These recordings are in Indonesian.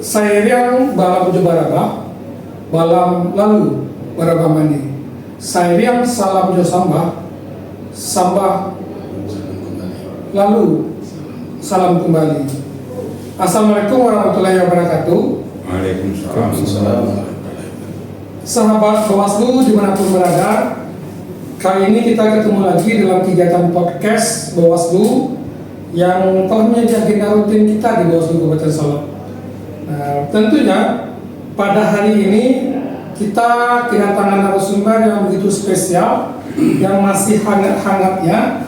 Sayang balam pujo baraba, balam lalu baraba mani. Sayang salam pujo sambah, sambah lalu salam kembali. Assalamualaikum warahmatullahi wabarakatuh. Waalaikumsalam. Sahabat Bawaslu dimanapun berada, kali ini kita ketemu lagi dalam kegiatan podcast Bawaslu yang telah menjadi agenda rutin kita di Bawaslu Kabupaten Solok. Nah, tentunya pada hari ini kita kedatangan narasumber yang begitu spesial, yang masih hangat-hangatnya,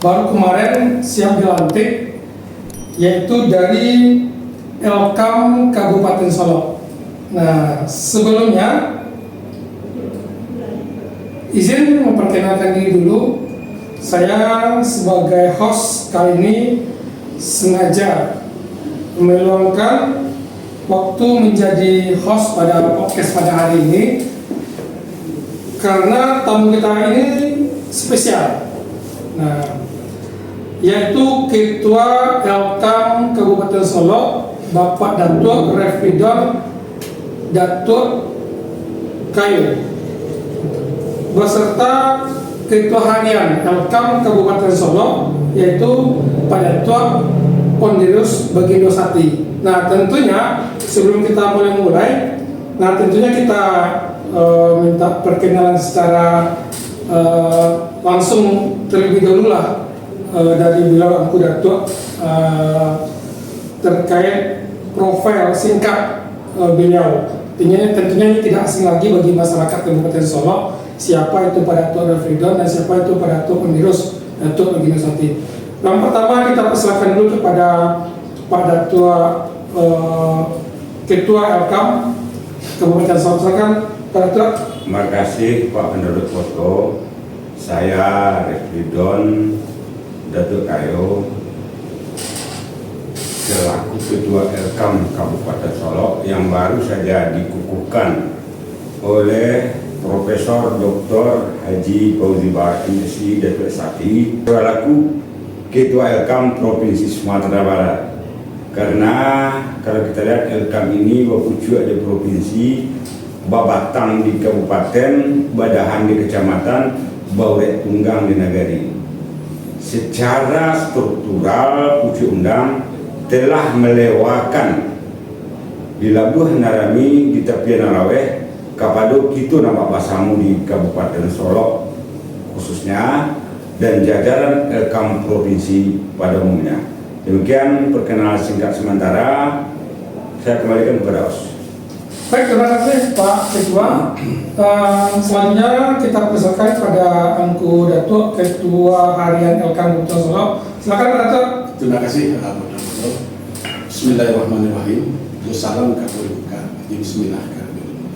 baru kemarin siap dilantik, yaitu dari Elkam Kabupaten Solok. Nah, sebelumnya izin memperkenalkan diri dulu. Saya sebagai host kali ini sengaja meluangkan waktu menjadi host pada podcast pada hari ini karena tamu kita ini spesial. Nah, yaitu Ketua Elkam Kabupaten Solok, Bapak Datuk Refridon Datuk Kayo, beserta Ketua Harian Elkam Kabupaten Solok, yaitu Pak Datuk Pondirus Bagindo Sati. Nah, tentunya sebelum kita mulai, nah tentunya kita minta perkenalan secara langsung terlebih dahulu lah dari beliau Aku Datuk terkait profil singkat beliau. Tentunya ini tidak asing lagi bagi masyarakat Kabupaten Solok siapa itu Pak Datuk Refridon dan siapa itu Pak Datuk Pondirus Datuk Bagindo Sati. Yang pertama kita persilakan dulu kepada Pak Datuk Ketua Elkam Kabupaten Solok. Silakan Pak Datuk. Terima kasih Pak Penduduk Foto. Saya Refridon Datuk Kayo selaku Ketua Elkam Kabupaten Solok yang baru saja dikukuhkan oleh Profesor Dr. Haji Fauzi Bahar MSc Datuk Sati selaku Ketua Elkam Provinsi Sumatera Barat. Karena kalau kita lihat Elkam ini berpucuk di provinsi, Babatang di kabupaten, Badahan di kecamatan, Baurek Tunggang di nagari. Secara struktural pucuk undang telah melewakan di Labuh Narami di tepian Araweh Kapado Kitu nama Basamu di Kabupaten Solok khususnya dan jajaran Elkam Provinsi pada umumnya. Demikian perkenalan singkat sementara. Saya kembalikan kepada Os. Baik, terima kasih Pak Ketua. Selanjutnya kita persilakan pada Angku Datuk Ketua Harian Elkam Kabupaten Solok. Silakan Pak Datuk. Terima kasih Pak Datuk. Bismillahirrahmanirrahim. Salam Katolik. Bismillahirrahmanirrahim.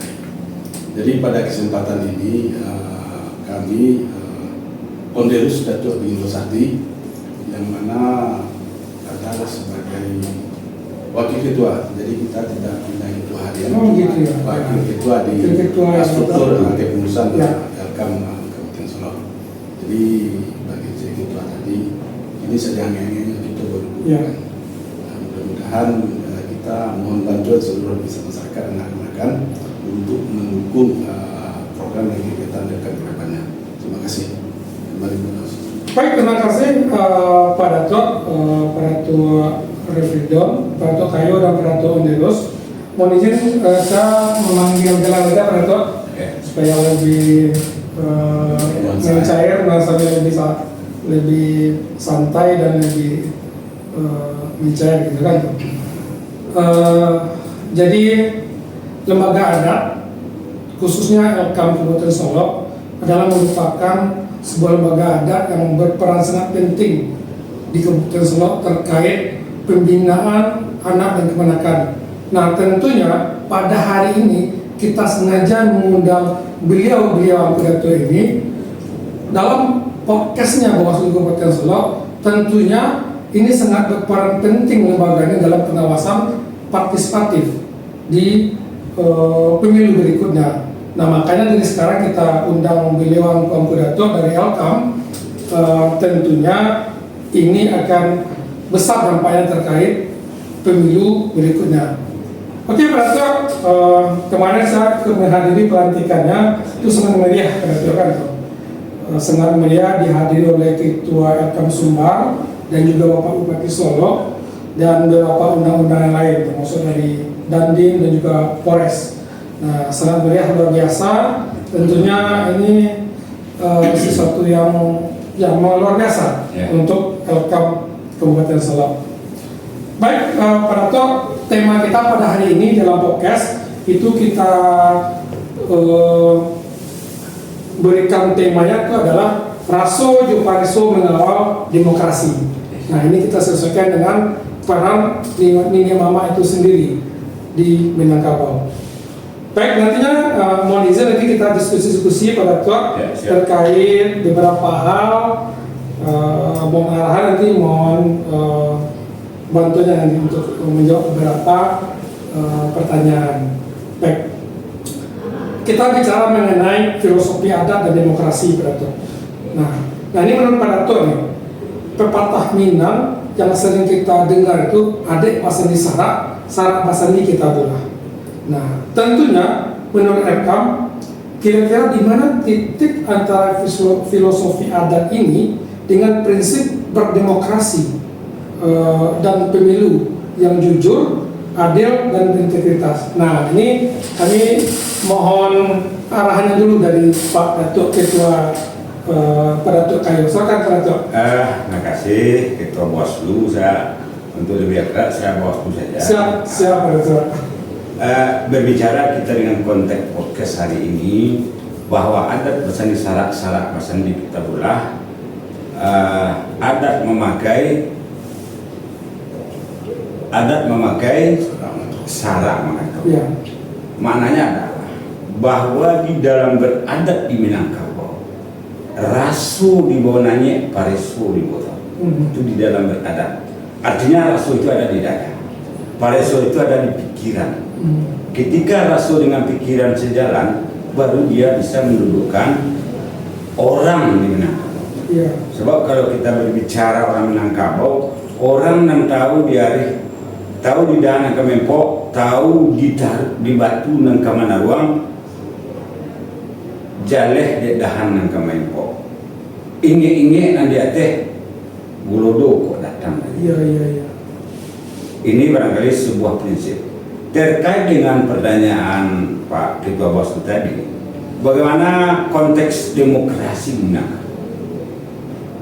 Jadi pada kesempatan ini kami Pondirus Datuk Bagindo Sati yang mana adalah sebagai wakil ketua, jadi kita tidak punya ketua harian, gitu ya. wakil ketua di struktur kepengurusan Elkam Kabupaten Solok. Jadi bagi saya ketua tadi ini sedang yang itu berhubungan. Mudah-mudahan kita mohon bantuan seluruh masyarakat anak-anakan untuk mendukung program yang kita adakan ke depannya. Terima kasih. Kembali menulis. Baik, terima kasih Pak Datuk, Pak Datuk Refridon, Pak Datuk Kayo dan Pak Datuk Pondirus. Mohon izin saya memanggil gelar Anda Pak Datuk supaya lebih mencair, rasanya lebih santai dan lebih mencair gitu kan. Jadi lembaga adat khususnya Elkam Kabupaten Solok adalah merupakan sebuah lembaga adat yang berperan sangat penting di Kabupaten Solok terkait pembinaan anak dan kemenakan. Nah, tentunya pada hari ini kita sengaja mengundang beliau Angku Datuk ini dalam podcastnya Bawaslu Kabupaten Solok. Tentunya ini sangat berperan penting lembaga ini dalam pengawasan partisipatif di pemilu berikutnya. Nah, makanya dari sekarang kita undang beliau Angku Datuk dari Elkam. Tentunya ini akan besar dampaknya terkait pemilu berikutnya. Oke, Pak Dato, kemarin saya menghadiri pelantikannya, itu sangat meriah, Pak Dato, kan? Sangat meriah dihadiri oleh Ketua Elkam Sumbar dan juga Bapak Bupati Solo dan beberapa undang-undang lain, termasuk dari Dandim dan juga Polres. Nah, sangat meriah, luar biasa. Tentunya ini sesuatu yang luar biasa untuk Elkam Kabupaten Solo. Baik, Pak Dato, tema kita pada hari ini dalam podcast itu kita berikan temanya itu adalah Raso Jupariso Mengawal Demokrasi. Nah, ini kita sesuaikan dengan peran Nini Mama itu sendiri di Minangkabau. Baik, nantinya mohon izin nanti kita diskusi Pak Dato terkait beberapa hal. Mohon arahan nanti, mohon bantunya nanti untuk menjawab beberapa pertanyaan. Baik, kita bicara mengenai filosofi adat dan demokrasi, Pak Dato. Nah ini menurut Pak Dato nih, pepatah Minang yang sering kita dengar itu adek pasandi sarak, sarak pasandi kita belah. Nah, tentunya menurut Elkam, kira-kira di mana titik antara filosofi adat ini dengan prinsip berdemokrasi dan pemilu yang jujur, adil, dan berintegritas. Nah, ini kami mohon arahannya dulu dari Pak Datuk Ketua Pak Datuk Kayo. Silakan Pak Datuk. Terima kasih Ketua Bawaslu. Saya untuk lebih akrab saya Bawaslu saja. Siap Pak Datuk. Berbicara kita dengan konteks podcast hari ini bahwa adat bersandi sarak bersandi kita belah. Adat memakai sarak mengangkau. Ya. Maknanya adalah bahwa di dalam beradat di Minangkabau, rasu di bawah nanya, pareso di bawah. Itu di dalam beradat. Artinya rasu itu ada di dada, pareso itu ada di pikiran. Ketika rasu dengan pikiran sejalan, baru dia bisa mendudukkan orang di Minangkabau. Ya. Sebab kalau kita berbicara orang Minangkabau, orang yang tahu diari, tahu di dana Kemempok, tahu di batu nang Kamanaruang, jaleh di dahan nang Kemempok. Inge nang dia teh gulodo kok datang. Iya. Ini barangkali sebuah prinsip. Terkait dengan pertanyaan Pak Ketua Bawaslu tadi, bagaimana konteks demokrasi Minangkabau?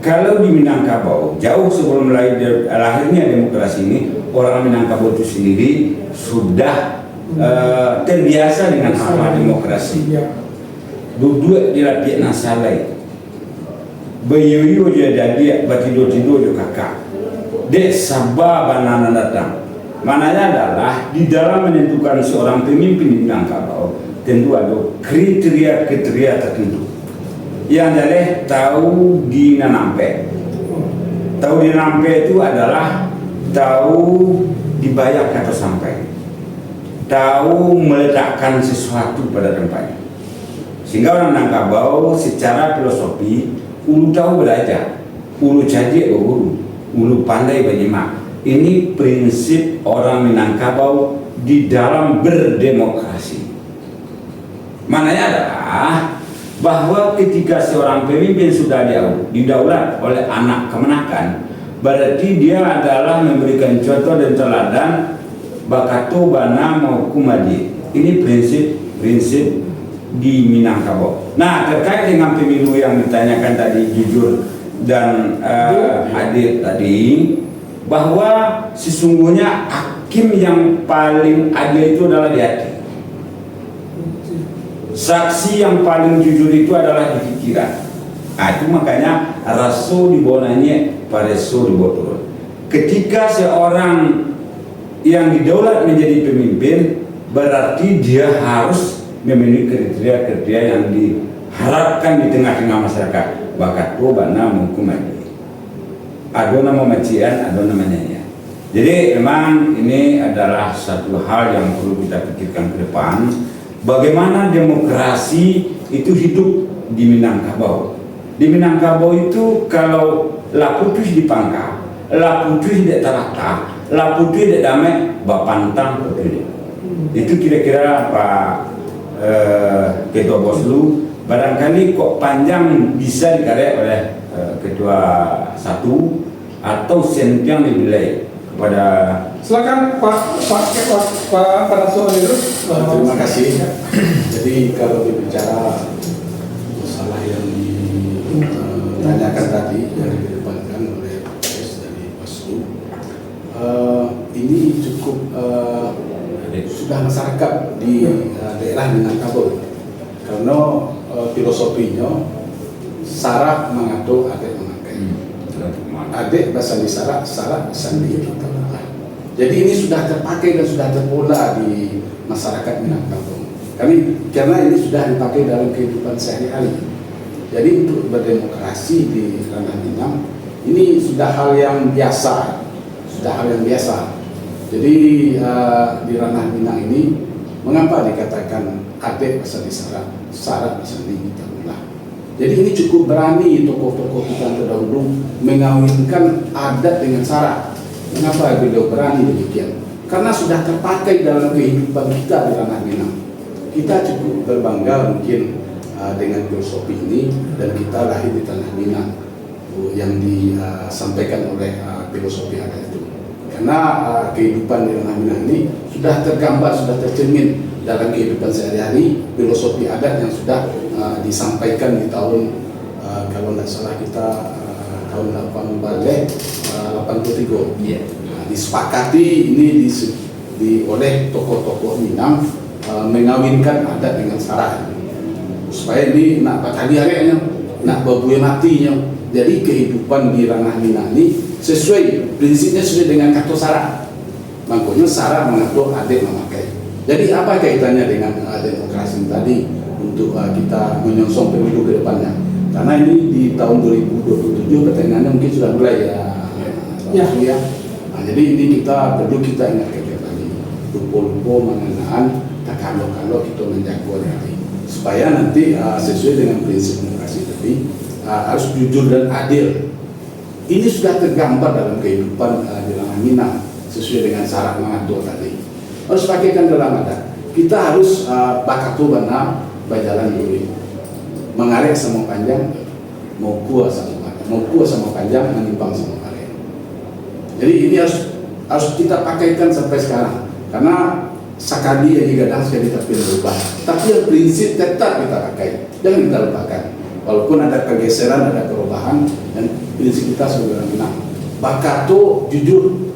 Kalau di Minangkabau, jauh sebelum lahirnya demokrasi ini, orang Minangkabau itu sendiri sudah terbiasa dengan hal demokrasi. Duduk di lapiak nasalai, bayuyu jadi batido-tido jo kakak, dek sabah banana datang. Mananya adalah di dalam menentukan seorang pemimpin di Minangkabau tentu ada kriteria tertentu. Yang adalah tahu di nanampe. Tahu di nanampe itu adalah tahu dibayar atau sampai. Tahu meletakkan sesuatu pada tempatnya. Sehingga orang Minangkabau secara filosofi ulu tahu belajar, ulu caji ulu pandai menyimak. Ini prinsip orang Minangkabau di dalam berdemokrasi. Maknanya adalah bahwa ketika seorang pemimpin sudah didaulat oleh anak kemenakan, berarti dia adalah memberikan contoh dan teladan bakatu bana mau kumadi. Ini prinsip di Minangkabau. Nah, terkait dengan pemilu yang ditanyakan tadi jujur dan adil tadi, bahwa sesungguhnya hakim yang paling adil itu adalah di hati. Saksi yang paling jujur itu adalah di pikiran. Nah, itu makanya rasul dibonanya pareso dibawa turun. Ketika seorang yang didaulat menjadi pemimpin, berarti dia harus memiliki kriteria-kriteria yang diharapkan di tengah-tengah masyarakat. Bakat bana mengkumai. Ada nama macian, ada namanya ya. Jadi memang ini adalah satu hal yang perlu kita pikirkan ke depan. Bagaimana demokrasi itu hidup di Minangkabau. Di Minangkabau itu kalau laputus dipangkal, laputus tidak terata, laputus tidak damai, bapantang putih. Itu kira-kira Pak Ketua Bawaslu, barangkali kok panjang bisa dikarek oleh Ketua 1 atau sentiang dinilai kepada. Silakan Pak Dato' itu. Terima kasih. Jadi kalau berbicara masalah yang ditanyakan tadi yang dikedepankan oleh PS dari Bawaslu, ini cukup sudah masyarakat di daerah Minangkabau, karena filosofinya syarat mengatur adik memakai. Adik bahasa di syarat sandi kita. Jadi ini sudah terpakai dan sudah terpola di masyarakat Minangkabau. Karena ini sudah dipakai dalam kehidupan sehari-hari. Jadi untuk berdemokrasi di ranah Minang ini sudah hal yang biasa, Jadi di ranah Minang ini mengapa dikatakan adik bahasa di syarat bahasa di kita ulah. Jadi ini cukup berani tokoh-tokoh kita terdahulu mengawinkan adat dengan syarat. Mengapa beliau berani demikian? Karena sudah terpakai dalam kehidupan kita di ranah Minang. Kita cukup berbangga mungkin dengan filosofi ini, dan kita lahir di tanah Minang yang disampaikan oleh filosofi adat itu. Karena kehidupan di ranah Minang ini sudah tergambar, sudah tercermin dalam kehidupan sehari-hari, filosofi adat yang sudah disampaikan di tahun kalau tidak salah kita tahun 83. Yeah. Disepakati ini oleh tokoh-tokoh Minang mengawinkan adat dengan syarat supaya ini nak patali-harinya, nak berbuih matinya. Jadi kehidupan di ranah Minang ini sesuai prinsipnya, sesuai dengan kata syarat. Makanya syarat mengatur adik memakai. Jadi apa kaitannya dengan demokrasi tadi untuk kita menyongsong pemilu ke depannya? Karena ini di tahun 2027 pertengahannya mungkin sudah mulai ya. Nah, jadi ini perlu kita ingat lagi. Lupa-lupa mengenaan kalau kita menjaga nanti, supaya nanti sesuai dengan prinsip demokrasi tadi harus jujur dan adil. Ini sudah tergambar dalam kehidupan di ranah Minang sesuai dengan syarat mengatur tadi. Harus pakaikan dalam adat. Kita harus bakatu benar berjalan dulu. Mengarik sama panjang, mau kuat sama panjang, menimpang sama karet. Jadi ini harus kita pakaikan sampai sekarang, karena sekali yang digadang sekali tapi berubah. Tapi yang prinsip tetap kita pakai, jangan kita lupakan. Walaupun ada pergeseran, ada perubahan, dan prinsip kita sudah menang. Bakatu jujur,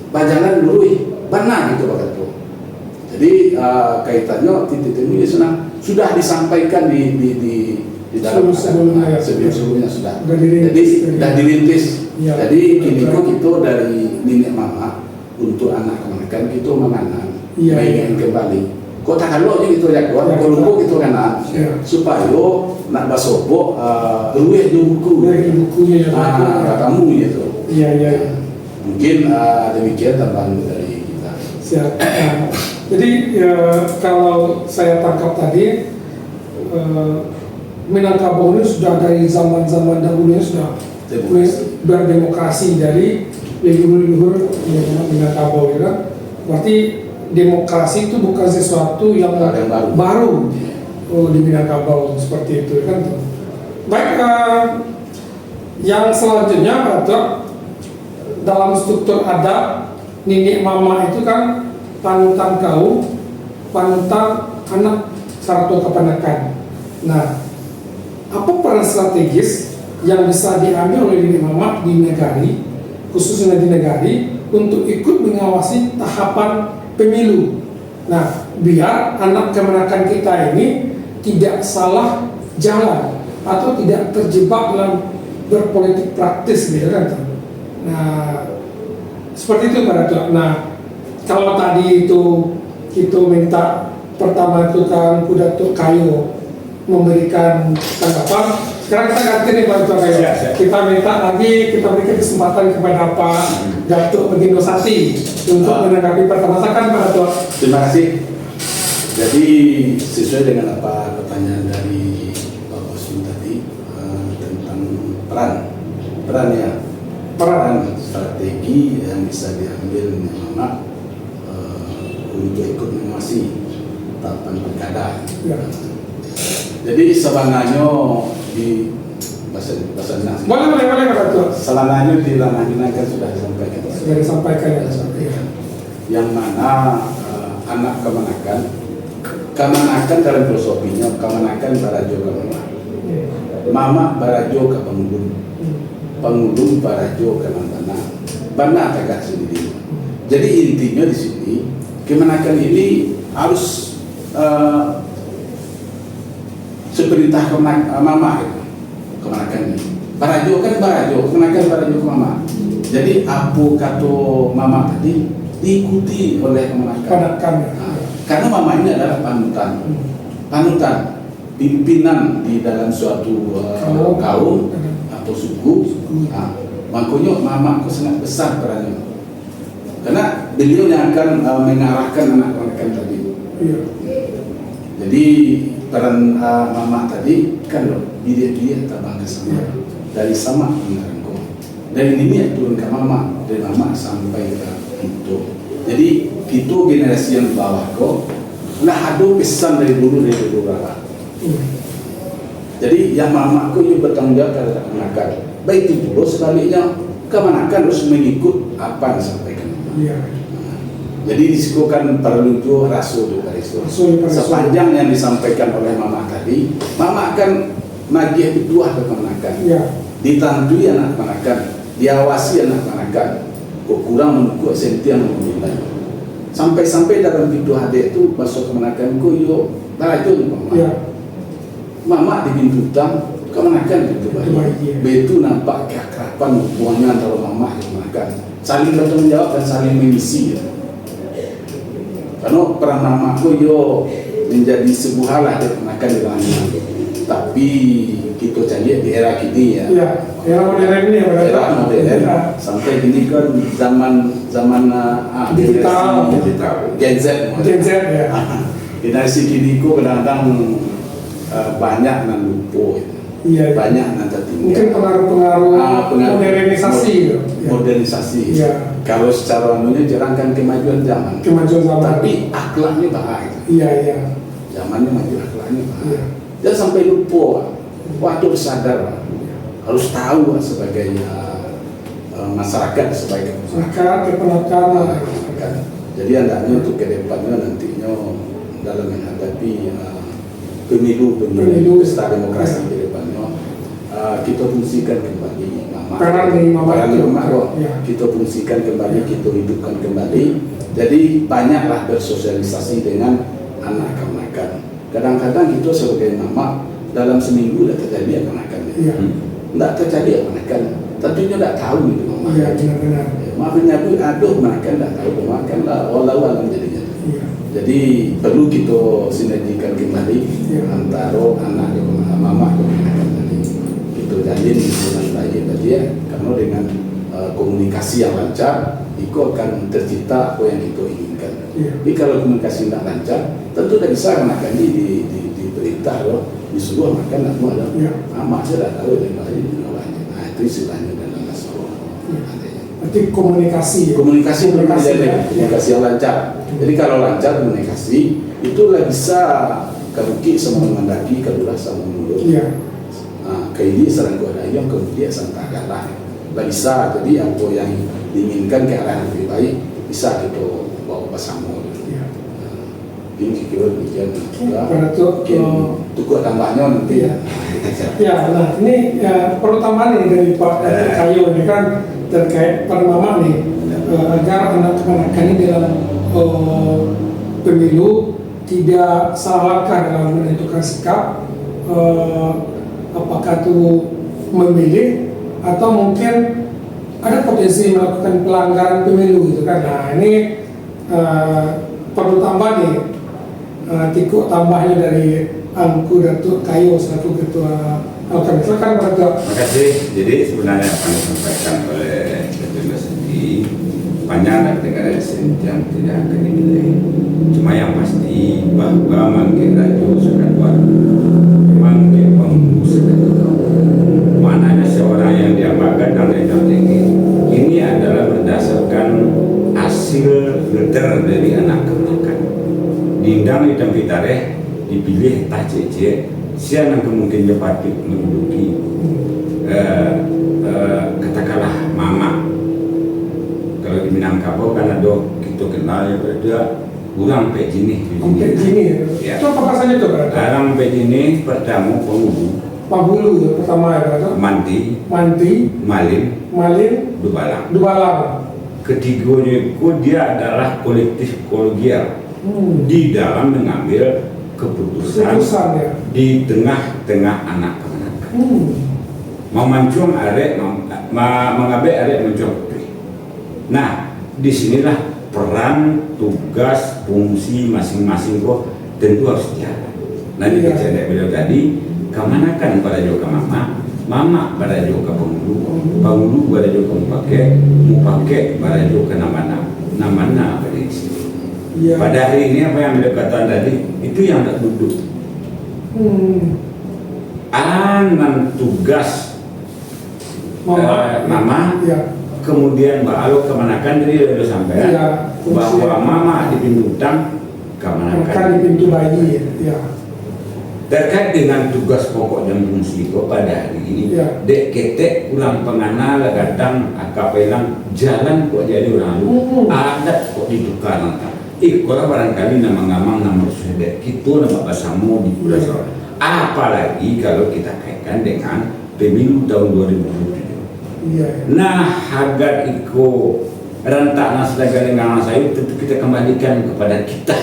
berjalan dulu, benar gitu bakatu. Jadi kaitannya titik ini sudah disampaikan di dalam sebelumnya sudah. Jadi sudah dirintis. Ya. Jadi kini kita dari nenek mama untuk anak kemenakan kita menanam, ingin kembali. Kota kalau gitu ya, kalau gitu kan supaya nak basopo ruwet di bukunya kamu gitu. Iya. Mungkin demikian tambahan dari kita. Siap. Jadi kalau saya tangkap tadi, Minangkabau ini sudah dari zaman-zaman dahulunya sudah berdemokrasi dari leluhur Minangkabau ya. Berarti demokrasi itu bukan sesuatu yang baru di Minangkabau seperti itu kan. Baik, yang selanjutnya dalam struktur adat nenek mama itu kan panutan panutan anak sarto keponakan. Nah, apa peran strategis yang bisa diambil oleh nenek mama di negari, khususnya di negari, untuk ikut mengawasi tahapan pemilu? Nah, biar anak keponakan kita ini tidak salah jalan atau tidak terjebak dalam berpolitik praktis gitu kan. Nah, seperti itu Pak Dato'. Nah, kalau tadi itu kita minta pertama itu kan Dato' Kayo memberikan tanggapan, sekarang kita ganti nih Pak Dato' Kayo. Kita minta lagi, kita berikan kesempatan kepada Pak Dato' Beginosati untuk menanggapi pertama kan Pak Dato'. Terima kasih. Jadi sesuai dengan apa pertanyaan dari Pak Bawaslu tadi tentang peran strategi yang bisa diambil memang untuk ikut mengawasi tahapan pilkada. Ya. Jadi sebenarnya di bahasa nasi. Boleh Pak Ketua. Sebenarnya di ranah kan sudah disampaikan. Sudah disampaikan ya. Yang mana anak kemanakan dalam filosofinya kemanakan barajo ke mama barajo ke pengulung barajo ke bana agak sendiri. Jadi intinya di sini kemanakan ini harus seperintah mama gitu. Kemanakan ini barajo kemanakan barajo ke mama. Jadi apa kata mama tadi diikuti oleh kemanakan. Karena mama ini adalah panutan pimpinan di dalam suatu kaum atau suku. Makanya mama itu sangat besar perannya. Karena beliau yang akan mengarahkan anak-anak tadi. Iya. Jadi peran mama tadi kan loh, dia tabang ke sama dari sama mengarangku. Dari ini turun ke mama, dari mama sampai ke itu. Jadi kita generasi yang bawah kok lah ada pesan dari dulu bawah. Jadi yang mama aku ini bertanggung jawab terhadap anak-anak. Baik itu pula sebaliknya kemanakan harus mengikut apa yang disampaikan. Iya. Jadi disikukan perlu itu rasul dari itu. Sepanjang yang disampaikan oleh mama tadi, mama akan nagih itu ke kemanakan. Iya. Ditantui anak kemanakan, diawasi anak kemanakan. Kok kurang menurutku sentian menilai. Sampai dalam pintu hati itu masuk kemanakan ku yo racun mama. Ya. Mama di pintu utang kemanakan itu baik. Betul nampak keakraban hubungannya antara mama dan kemanakan. Saling bertanggung jawab dan saling mengisi. Ya. Karena peran mama ku yo menjadi sebuah hal di kemanakan di dalamnya. Tapi kita cari di era kini ya. Ya. Era modern ini era modern. Sampai gini kan zaman digital, Gen Z ya. Generasi kini kok kadang-kadang banyak nan lupa, iya, banyak nan tertinggal. Mungkin pengaruh modernisasi. Modernisasi. Ya. Kalau secara anunya jarang kan kemajuan zaman. Tapi akhlaknya baik. Iya. Zamannya maju akhlaknya baik. Iya. Jangan sampai lupa. Waktu sadar harus tahu sebagai masyarakat sebagai masyarakat kepenakan. Jadi hendaknya untuk kedepannya nantinya dalam menghadapi pemilu pesta demokrasi kedepannya kita fungsikan kembali kita fungsikan kembali, kita hidupkan kembali. Jadi banyaklah bersosialisasi dengan anak-anak. Kadang-kadang kita sebagai mama dalam seminggu tidak terjadi anak-anak. Tidak terjadi anak-anak. Tentunya tidak tahu itu mama. Iya, benar-benar. Maafnya pun aduh makan tidak tahu makan lah walau jadinya. Jadi perlu kita sinergikan kembali antara anak dan mama dan anak tadi. Kita jalin hubungan baik ya. Karena dengan komunikasi yang lancar, itu akan tercipta apa yang kita inginkan. Tapi kalau komunikasi tidak lancar, tentu tidak bisa anak ini diperintah loh. Disuruh makan tak mau ada. Mak saya dah tahu yang lain. Nah itu istilahnya dalam masalah. Berarti komunikasi yang lancar. Jadi kalau lancar komunikasi itulah bisa keruki sama mendaki kedulah sama mulut. Nah, kayak ini serang gua ada yang kemudian santakan lah. Bisa jadi apa yang diinginkan ke arah yang lebih baik bisa kita bawa bersama. Ini kira demikian juga. Tukuk tambahnya nanti ya. Ya, nah ini perlu tambahan nih dari Pak Kayu ini kan terkait peran mama nih agar anak-anak ini dalam pemilu tidak salah langkah dalam menentukan sikap, apakah itu memilih atau mungkin ada potensi melakukan pelanggaran pemilu gitu kan. Nah ini perlu tambah nih. Tikuk tambahnya dari Angku Datuk Kayu selaku Ketua Alkam. Silakan Pak Ketua. Terima kasih. Jadi sebenarnya apa yang disampaikan oleh Ketua Universiti banyak negara yang tidak akan dinilai. Cuma yang pasti bahwa Mangke Rajo sudah buat Mangke Pembu sudah tahu. Maknanya seorang yang diamalkan dan ini adalah berdasarkan hasil letter dari anak kemenakan. Nindang di Tempitare dipilih tah cece siapa yang kemungkinan dapat menduduki katakanlah mama. Kalau di Minangkabau kan ada kita kenal ya berada kurang pek jenis. Sampai sini ya. Itu apa rasanya tuh berarti? Sekarang pek jenis pertama penghulu. Pabulu ya pertama ya berarti. Manti, Malin, Dubalang. Ketiganya itu dia adalah kolektif kolegial di dalam mengambil keputusan ya. di tengah-tengah anak kemenakan. Mau mancung arek, mengambil arek mancung putri. Nah, disinilah peran, tugas, fungsi masing-masing kok tentu harus jalan. Nanti kita beliau tadi, kemanakan pada juga mama pada juga penghulu pada juga mau pakai pada juga nama pada istri. Pada hari ini apa yang beliau katakan tadi itu yang tak duduk. Anan tugas mama. Kemudian Mbak Alo kemanakan tadi sudah sampai bahwa mama di pintu utang kemanakan di pintu bayi ya. Terkait dengan tugas pokok dan fungsi kok pada hari ini dek ketek ulang penganal kadang akapelang jalan kok jadi orang lu adat kok ditukar kalau barangkali nama ngamang nama sudah kita nama basamu di Pulau Jawa. Apalagi kalau kita kaitkan dengan pemilu tahun 2020. Nah, agar iko rentak nasdaga dengan saya tentu kita kembalikan kepada kita.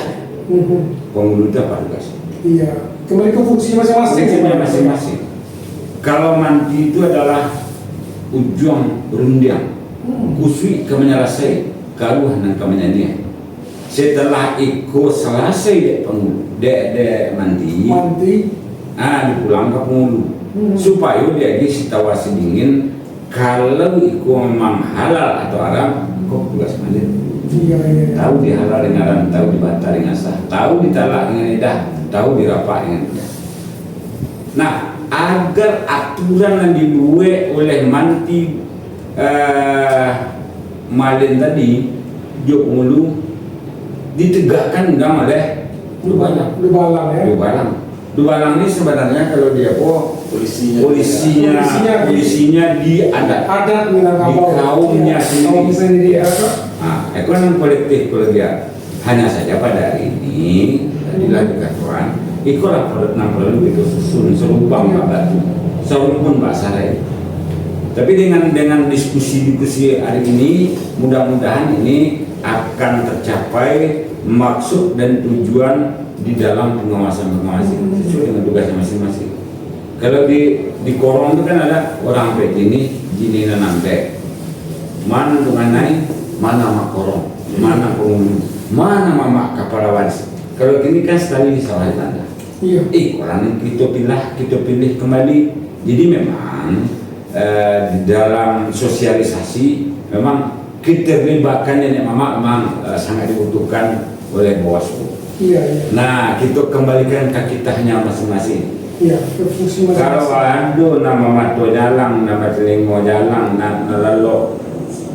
Penghulu itu apa tugas? Iya, kembali ke fungsi masing-masing. Kalau manti itu adalah ujung rundiang, kusui kemenyelesai, karuh dan kemenyanian. Setelah iko selesai penghulu, dek manti, dipulang ke penghulu, supaya dia situasi dingin. Kalau itu memang halal atau haram, kok tugas mandir. Tahu di halal dengan haram, tahu di batal dengan sah, tahu ditalak dengan idah, tahu dirapak dengan idah. Nah, agar aturan yang dibuat oleh manti Malin tadi, Jok Mulu ditegakkan enggak oleh Dubalang ini sebenarnya kalau dia polisinya di adat di kaumnya sendiri. Nah, ekonomi kolektif kolegial. Hanya saja pada hari ini dilakukan Tuhan, ikulah perlu itu susun serubang Pak Batu, Pak Sarai. Tapi dengan diskusi hari ini, mudah-mudahan ini akan tercapai maksud dan tujuan di dalam pengawasan sesuai dengan tugasnya masing-masing. Kalau di korong itu kan ada orang pek jini nanampe, mana mengenai mana mak korong, mana penghulu, mana mama kapal waris. Kalau gini kan sekali salah tanda. Orang kita pilih kembali. Jadi memang di dalam sosialisasi memang keterlibatannya mama memang sangat dibutuhkan oleh Bawaslu. Nah, kita kembalikan ke kitanya masing-masing. Kalau ada nama matu jalan, nama telingo jalan, lalu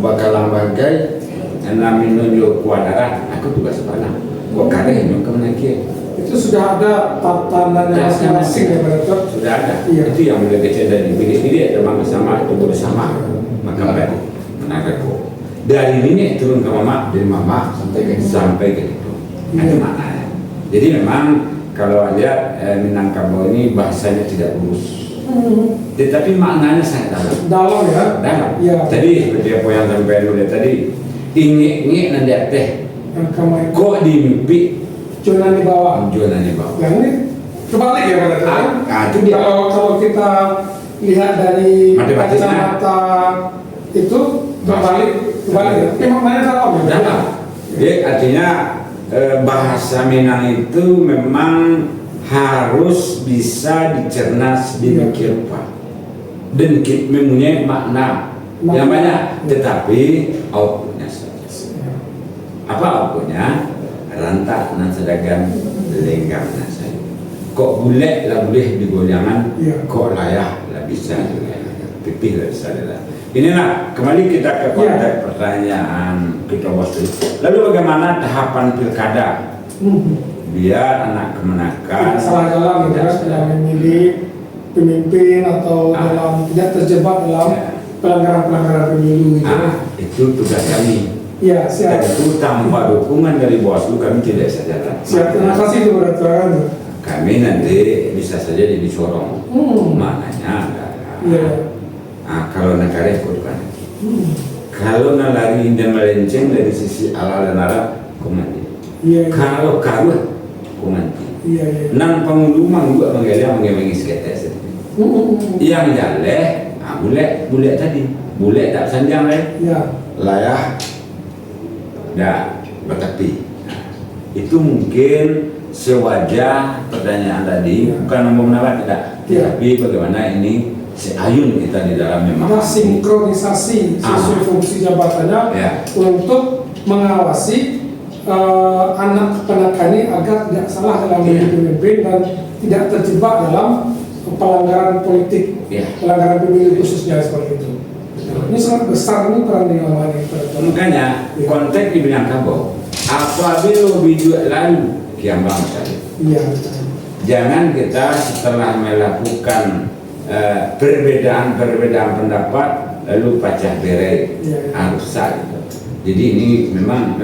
bakalan bagai, nama minum kuadara, aku tugas sepanah. Kok kare yang kemenangan itu sudah ada tatanannya masing-masing ya Pak. Sudah ada. Itu yang mulai kecil dari pilih-pilih ada bersama, itu bersama. Maka baik menarik kok. Dari ini turun ke mama, dari mama sampai ke itu. Ada maknanya. Jadi memang kalau lihat Minangkabau ini bahasanya tidak lurus, tetapi maknanya sangat dalam ya. Dalam. Tadi seperti apa yang sampai dulu tadi, ingin nanti teh, kok dimimpi, jualan di bawah. Yang ini kebalik ya Pak. Kalau kita lihat dari kacamata itu kebalik ya. Maknanya dalam ya. Dalam. Jadi artinya bahasa Minang itu memang harus bisa dicerna sedemikian rupa dan mempunyai makna yang banyak, tetapi outputnya saja. Apa outputnya? Rantak nan sedagang lenggang nan saya. Kok boleh lah boleh digoyangan, kok layak lah bisa pipih lah bisa lah. Inilah kembali kita ke konteks pertanyaan kita Bawaslu. Lalu bagaimana tahapan pilkada biar anak kemenakan salah jalan gitu kan, dalam memilih pemimpin atau dalam tidak terjebak dalam pelanggaran-pelanggaran pemilu gitu. Itu tugas kami. Iya, siap. Dan itu tanpa dukungan dari Bawaslu kami tidak bisa jalan. Siap, terima kasih itu beraturan. Kami nanti bisa saja jadi sorong. Maknanya kalau negara ikutkan. Kalau nalari dan melenceng dari sisi ala dan arah komandir. Kalau karuan komandir. Nang pengulumang juga mengelia seketes. Yang jaleh, bule tadi, bule tak sanjang layah, dah bertepi. Itu mungkin sewajah pertanyaan tadi, bukan nombor menarik tidak, tapi bagaimana ini seayun kita di dalam memang sinkronisasi sesuai fungsi jabatannya untuk mengawasi anak keponakan ini agar tidak salah dalam memimpin dan tidak terjebak dalam pelanggaran politik, pelanggaran pemilu khususnya seperti itu. Ini sangat besar ini peran yang lain. Makanya konteks di Minangkabau, apabila bijuk lalu kiambang sekali. Jangan kita setelah melakukan perbedaan pendapat lalu pecah berai harus sah gitu. Jadi ini memang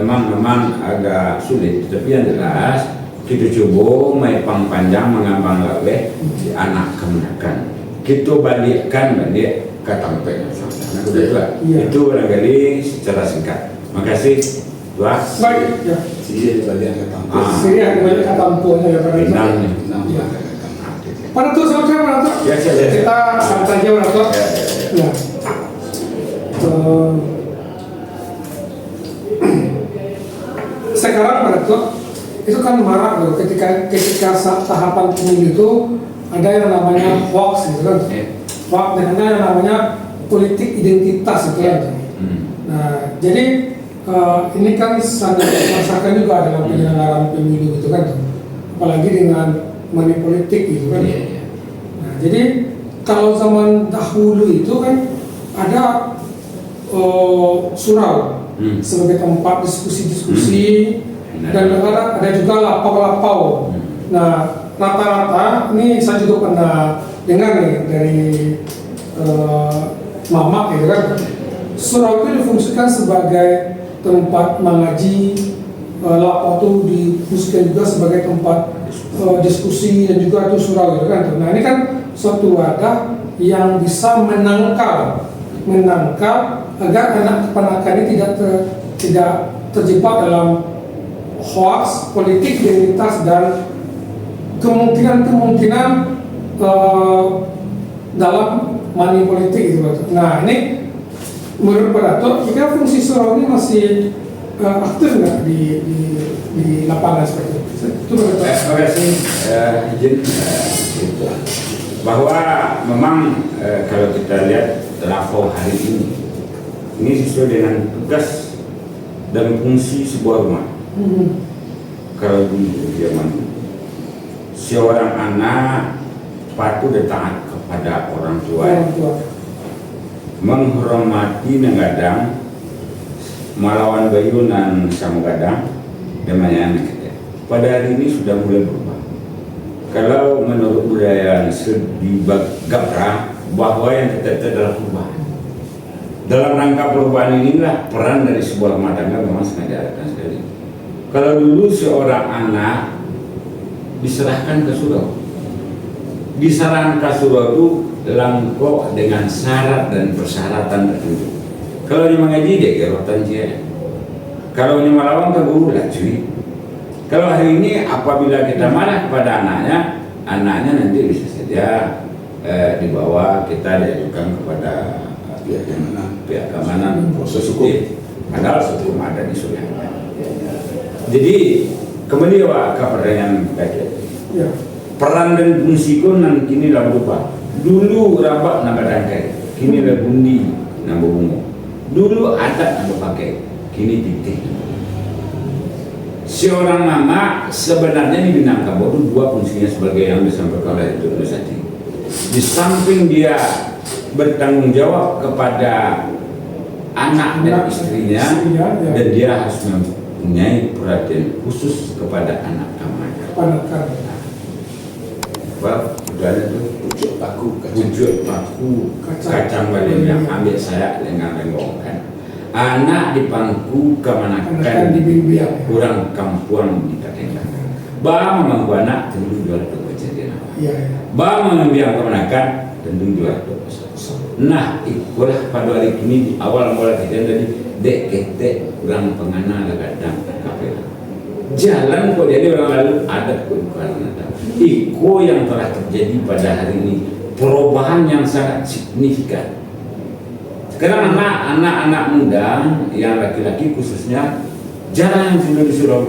agak sulit, tapi yang jelas kita coba main panjang mengambang lawe di anak kemenakan. Kita balikkan balik ke tempat itu barangkali secara singkat. Makasih Tuan. Baik, Sini balik ke tempat. Sini ada banyak kata empunya ya Pak. Pada tuh sama kita santai aja Pak. Ya. Sekarang pada tuh itu kan marak loh ketika tahapan pemilu itu ada yang namanya hoax gitu kan. Hoax dan ada yang namanya politik identitas gitu kan. Nah, jadi ini kan sangat dirasakan juga dalam penyelenggaraan pemilu gitu kan. Apalagi dengan money politik gitu kan. Nah, jadi kalau zaman dahulu itu kan ada surau sebagai tempat diskusi-diskusi dan ada juga lapau-lapau. Nah, rata-rata ini saya juga pernah dengar nih dari Mama gitu kan. Surau itu difungsikan sebagai tempat mengaji, lapau itu difungsikan juga sebagai tempat diskusi dan juga itu surau gitu kan. Nah, ini kan suatu wadah yang bisa menangkal agar anak keponakan ini tidak terjebak dalam hoax, politik, identitas dan kemungkinan dalam money politik gitu. Nah, ini menurut Pak Dato, kira fungsi surau ini masih aktif nggak di lapangan seperti itu? Itu menurut Pak. Terima kasih izin bahwa memang kalau kita lihat lapau hari ini sesuai dengan tugas dan fungsi sebuah rumah. Kalau dulu zaman seorang anak patuh dan taat kepada orang tua, menghormati negadang, melawan bayunan sama gadang, namanya kita. Pada hari ini sudah mulai berubah. Kalau menurut budaya di Gapra bahwa yang kita adalah perubahan. Dalam rangka perubahan inilah peran dari sebuah rumah tangga memang sangat diharapkan sekali. Kalau dulu seorang anak diserahkan ke surau, disarankan ke surau itu langkok dengan syarat dan persyaratan tertentu. Kalau dia mengaji dia gerotan dia, kalau dia melawan ke guru lah cuy. Kalau hari ini apabila kita marah kepada anaknya nanti bisa saja dibawa kita diajukan kepada pihak keamanan proses hukum. Padahal sebelum ada di Suriah. Jadi kembali ke pertanyaan tadi. Peran dan fungsi nan kini lah berubah. Dulu rabak nama dangkai, kini lah bundi nama bungo. Dulu adat nama pakai, kini titik. Seorang mama sebenarnya di Minangkabau itu dua fungsinya sebagai yang disampaikan oleh Dr. Sati. Di samping dia bertanggung jawab kepada anak dan istrinya, dan dia harus mempunyai perhatian khusus kepada anak keponakan. Panakan. Bab, udah ada tuh Pucuk paku wujud paku kacang balenya ambil saya dengan lenggongkan. Anak di pangku Panakan kemanakan di bimbing. kurang kampuan di katengah. Ba memang anak tentu jual tu kejadian apa. Iya. Ba mengambil kemanakan tentu jual tu. Nah, itulah pada hari ini di awal mula kita tadi dek ketek kurang pengana kadang kapel. Jalan kok jadi orang lalu ada kebukaan. Iko yang telah terjadi pada hari ini perubahan yang sangat signifikan. Sekarang anak-anak muda yang laki-laki khususnya jarang yang sudah disuruh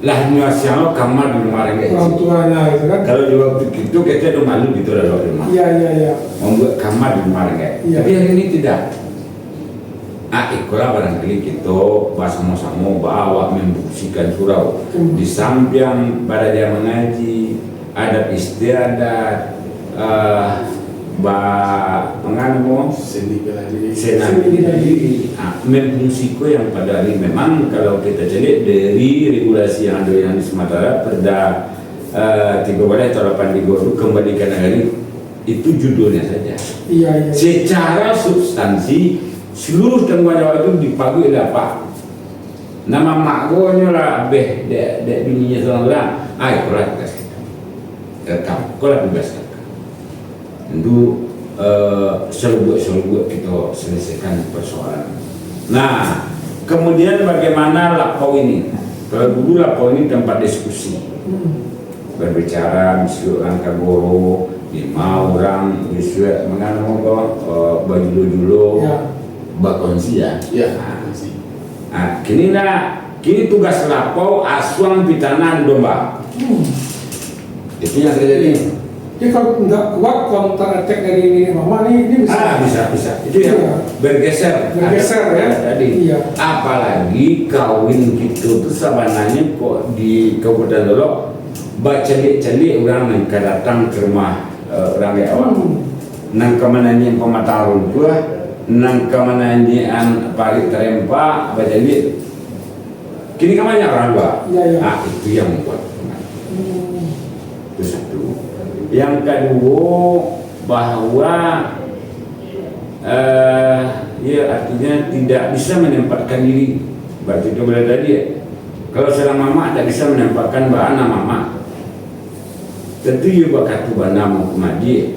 lah nyuasiano kamar di rumah orang Orang tuanya itu kan. kalau di waktu itu kita udah malu gitu lah di rumah Iya. membuat kamar di rumah orang Iya. tapi hari ini tidak. Ikulah barangkali kita bersama-sama bawa membersihkan surau di samping pada dia mengaji adat istiadat pengalaman seni bela diri. senang memfungsiku yang pada hari memang kalau kita cari dari regulasi yang ada yang di Sumatera Perda 3 Balai atau 8 Digoru kembalikan hari itu judulnya saja. Iya. Secara substansi seluruh tanggung jawab itu dipagui oleh apa? Nama makgonya lah dek bininya seorang ikulah tugas kita. Rekam, ikulah tugas kita. Tentu selubuk kita selesaikan persoalan. Nah, kemudian bagaimana lapau ini? Kalau dulu lapau ini tempat diskusi, berbicara, misi orang kagoro, 5 orang, misi mengano bajulo-julo, bakongsi ya. Kini tugas lapau asuang pitanan domba. Itu yang terjadi. Jadi kalau nggak kuat counter attack dari ini mama ini bisa. Bisa. Itu yang bergeser ya. tadi. Iya. Apalagi kawin gitu tuh sebenarnya kok di Kabupaten Dolok baca-cali orang yang datang ke rumah orang awak. Nang kemananya pematarun gua, nang kemananya parit terempa baca-cali. Kini kamarnya orang gua. Iya. Itu yang membuat. Itu satu. Yang kedua bahwa ya artinya tidak bisa menempatkan diri. Berarti itu boleh tadi ya. Kalau seorang mama tidak bisa menempatkan bahana mama, tentu juga kartu bana mau kemadi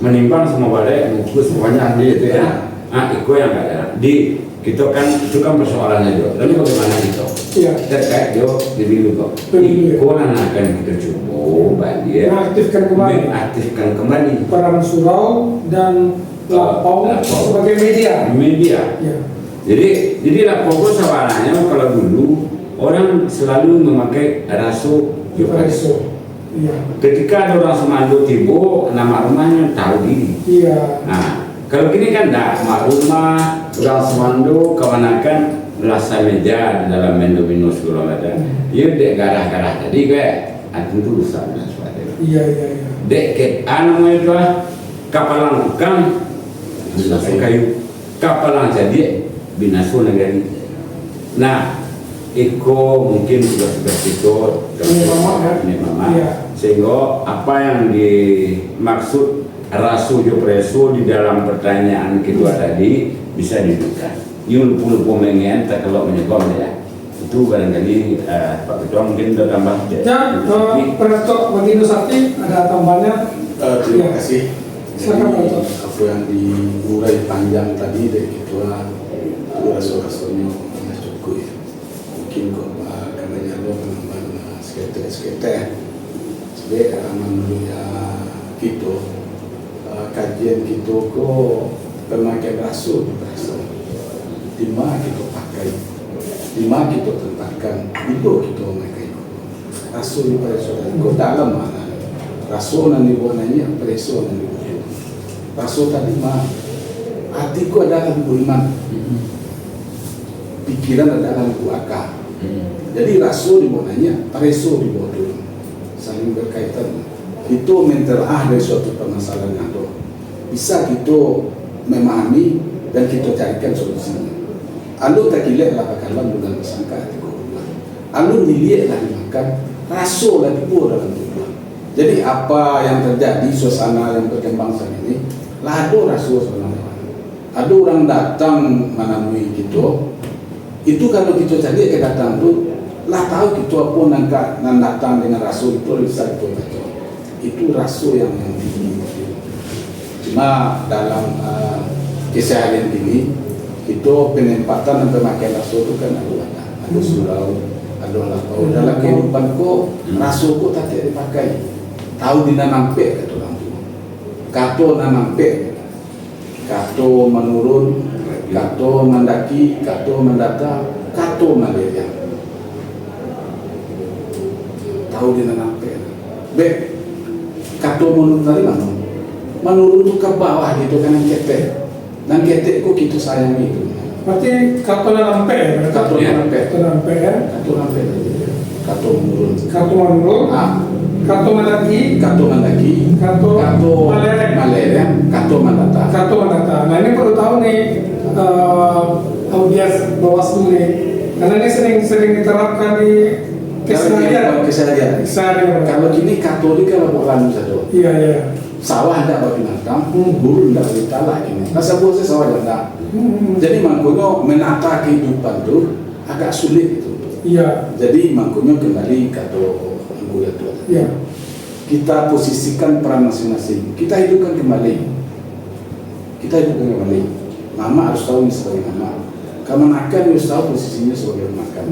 menimbang semua balai mengukur semuanya dia itu ya. Itu yang ada di kita kan itu kan persoalannya juga. Lalu bagaimana kita? Iya. Terkait jo di minggu kok. Ikonan akan kita coba balik mengaktifkan kembali peran surau dan lapau sebagai media. Ya. Jadi lapau itu sebenarnya kalau dulu orang selalu memakai raso Yopareso. Iya. Ketika ada orang Semando tiba, nama rumahnya tahu diri. Iya. Nah, kalau gini kan tidak, mak rumah orang Semando kewanakan lasa meja di dalam mendomino segala macam. Ia dek garah-garah tadi kayak tentu rusak dan sebagainya. Iya. Dek ke anu itu kapalang ukang binaso kayu, kapalang jadi binaso negari. Nah, Iko mungkin sudah itu ini mama. Iya. Sehingga apa yang dimaksud rasu preso di dalam pertanyaan kedua tadi bisa diduga. Yul puluh pemengen tak kalau menyekong ya. Itu barangkali Pak Ketua mungkin sudah tambah. Ya, Penetok bagi Nusati ada tambahannya. Terima kasih. Silakan Pak Ketua. Apa yang diurai panjang tadi dari Ketua itu raso-rasonya cukup ya. Mungkin kok karena lo penambahan sekitar sebagai menurut kita kajian kita kok pemakaian raso di mana kita pakai, di mana kita tempatkan, itu kita memakai raso di preso. Kau dalam mana raso nanti warnanya preso nanti raso tadi mah hatiku adalah iman, pikiran adalah akal. Jadi raso di warnanya preso di bodoh saling berkaitan. Itu mentelaah dari suatu permasalahan yang ada. Bisa kita memahami dan kita carikan solusinya. Alu tak kira lah bakalan bulan bersangka hati korban. alun dilihat lah dimakan, raso lagi pun dalam tubuh. Jadi apa yang terjadi suasana yang berkembang saat ini, lah ada raso sebenarnya. Ada orang datang menemui kita, itu kalau kita cari ke datang tu, lah tahu kita pun nan datang dengan raso itu bisa kita baca. Itu raso yang tinggi. Cuma dalam keseharian ini, kita penempatan dan pemakaian raso itu kan ada surau, ada lapau. Dalam kehidupan ko, raso ko tak dipakai. Tahu dina nampe kata orang tua. Kato na nampe, kato menurun, kato mendaki, kato mendata, kato malaria. Tahu dina nampe. Kato menurun dari mana? Menurun tu ke bawah gitu kan yang ketek. Dan ketek ko kita sayangi itu. Berarti kato na nampe ya? Kato na nampe. Kato nampe ya? Kato nampe. Kato menurun. Kato menurun. Kato mendaki, kato malaria, kato mandata. Kato mandata. Nah ini perlu tahu nih audiens Bawaslu nih, karena ini sering diterapkan di keseharian. Kalau gini Katolik kalau bukan satu. Iya. Sawah ada bagi binatang, buru tidak bagi talak ini. Masa bosnya sawah ada. Jadi makanya menata kehidupan itu agak sulit itu. Iya. Jadi makanya kembali kato ya. Kita posisikan peran masing-masing. Kita hidupkan kembali. Mama harus tahu ini sebagai mama. Kemenakan harus tahu posisinya sebagai makan.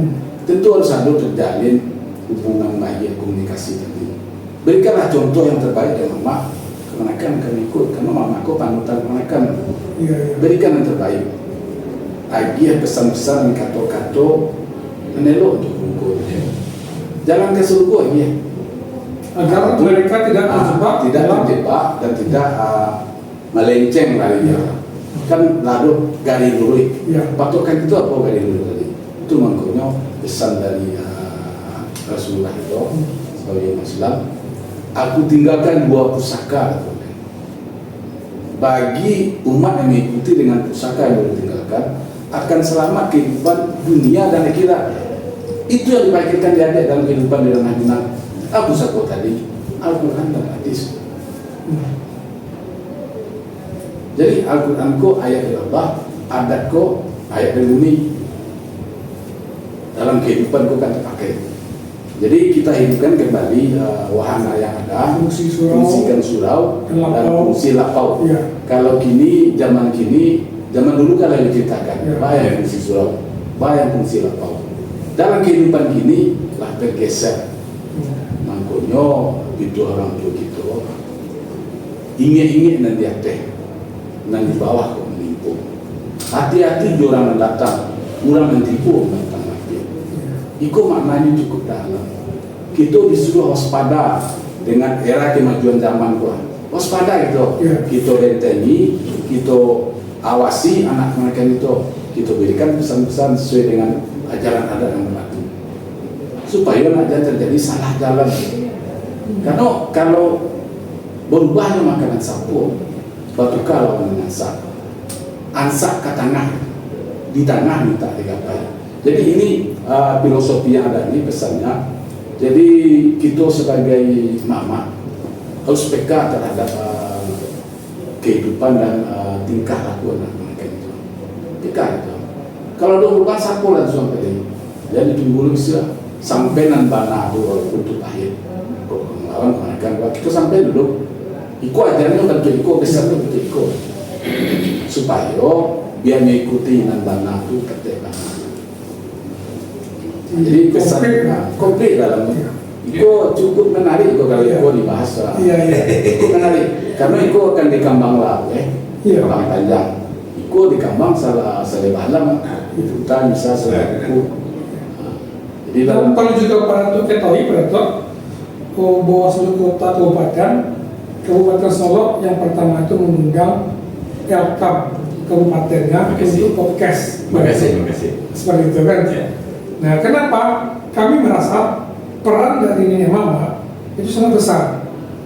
Tentu harus ada terjalin hubungan baik, komunikasi tadi. Berikanlah contoh yang terbaik dari mama. Kemenakan kami ikut karena mamaku panutan kemenakan. Iya. Berikan yang terbaik. Lagi pesan-pesan kato-kato menelok untuk kumpul. Jalan ke surga ya. Agar mereka tidak terjebak dan tidak melenceng lagi. Kan lalu gari lurus. Ya. Patokan itu apa gari lurus tadi? Itu makanya pesan dari Rasulullah itu sebagai Muslim. Aku tinggalkan 2 pusaka. Bagi umat yang mengikuti dengan pusaka yang baru tinggalkan akan selamat kehidupan dunia dan akhirat. Itu yang dipikirkan dia dalam kehidupan di ranah dunia. Aku satu tadi Al-Quran dan hadis. Jadi Al-Quran ko ayat dari Allah, adat ko ayat dari bumi. Dalam kehidupan ko kan terpakai. Jadi kita hidupkan kembali wahana yang ada, fungsikan surau dan fungsi lapau. Ya. Kalau zaman dulu kalau diceritakan, bayang fungsi surau, bayang fungsi lapau. Dalam kehidupan kini lah bergeser. Makanya itu orang tua kita ingin nanti ada nanti bawah kok menipu. Hati-hati orang yang datang, orang mentipu tentang mati. Itu maknanya cukup dalam. Kita disuruh waspada dengan era kemajuan zaman gua. Waspada itu, kita bentengi, kita awasi anak mereka itu, kita berikan pesan-pesan sesuai dengan ajaran adat yang berlaku supaya tidak terjadi salah jalan. Karena kalau berubahnya makanan sapu, batu kalau menansak, ansak ke tanah, di tanah minta digapai. Jadi ini filosofi yang ada ini pesannya. Jadi kita sebagai mama harus peka terhadap kehidupan dan tingkah laku anak mereka itu. Peka itu. Kalau dia berubah sapu lah sampai ini. Jadi tunggu bisa sampai nan bana untuk akhir. Melawan mereka kita sampai dulu. Iko ajarnya untuk iko besar untuk iko supaya biar mengikuti nan bana itu ketika. Jadi pesan komplit dalamnya. Iko cukup menarik kalau iko dibahas. Iko menarik karena iko akan dikembang lah, kembang panjang. Iko dikembang salah selebalam. Itu kan bisa selaku. Jadi dalam perlu juga para tuh ketahui berarti Bawaslu Kota Kabupaten Solok yang pertama itu mengundang LKAP kabupatennya untuk podcast. Terima kasih. Seperti itu kan. Nah, kenapa kami merasa peran dari Nini Mama itu sangat besar.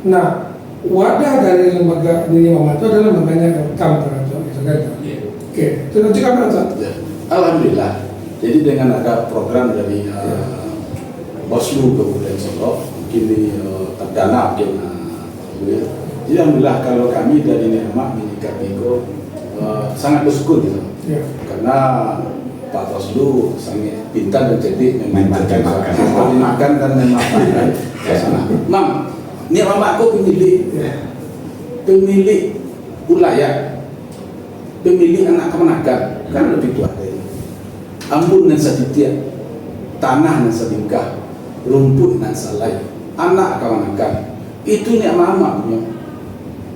Nah, wadah dari lembaga Nini Mama itu adalah lembaganya LKAP gitu kan. Oke, itu juga berarti. Alhamdulillah. Jadi dengan ada program dari Bawaslu Kabupaten Solok mungkin terdana mungkin ya. Jadi alhamdulillah kalau kami dari Ni'mat menyikapi itu sangat bersyukur gitu. Ya. Karena Pak Bawaslu sangat pintar dan cerdik Memakan dan memakan Mam, Ni'mat aku pemilik wilayah, pemilik anak kemenakan kan lebih tua dari Ambun dan Saditia, tanah dan Sadingkah, rumput dan Salai, anak kemenakan itu Ni'mat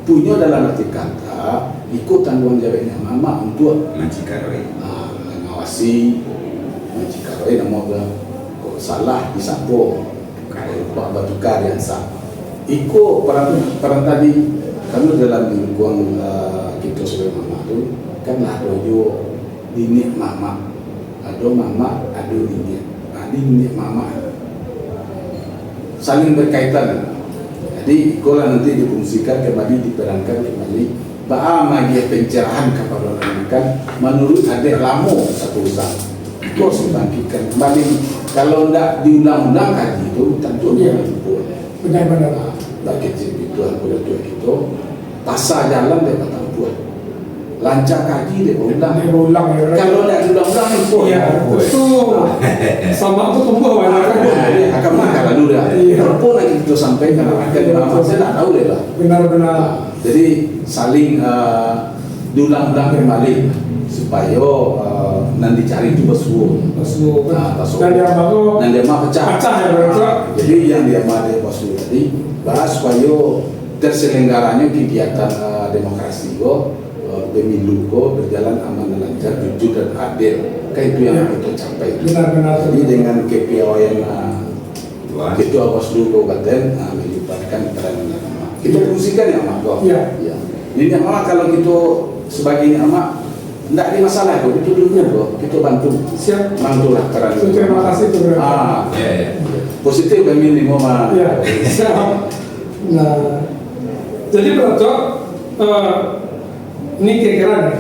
punya dalam arti kata ikut tanggung jawabnya mama untuk mengawasi majikaroi nama kok salah disapo Pak Batukar yang sah ikut peran tadi karena dalam lingkungan kita sebagai mama itu kan ada yo dinik mama ada mama ada dinik mama saling berkaitan. Jadi ikolah nanti difungsikan kembali, diperankan kembali bagi pencerahan kepada orang menurut adik lamo satu usaha terus dibangkitkan kembali. Kalau tidak di undang-undang kaji itu tentunya benar-benar bagi kebutuhan tua kita pasar jalan dia batang buat lancar kaji dia berulang ya. Kalau tidak diulang-ulang itu ya betul sama itu tumbuh akan makan lalu dah walaupun lagi kita sampaikan akan saya tak tahu deh lah benar-benar. Jadi saling diulang-ulang kembali supaya nanti cari itu Bawaslu dan dia mau pecah ya berarti. Jadi yang dia mau dari Bawaslu tadi bahas supaya terselenggaranya kegiatan demokrasi pemilu berjalan aman dan lancar, jujur dan adil. Kayak itu yang kita capai. Benar-benar. Jadi dengan KPI yang Ketua Bawaslu Kabupaten melibatkan peranan Ni'mat. Kita fungsikan ya Mak. Iya. Ya. Jadi Ni'mat kalau kita sebagai Ni'mat tidak ada masalah itu dulunya kita bantu. Siap. Bantulah peran. Terima kasih tuh. Positif kami ini mau ya. Siap. Nah, jadi berarti ini kira-kira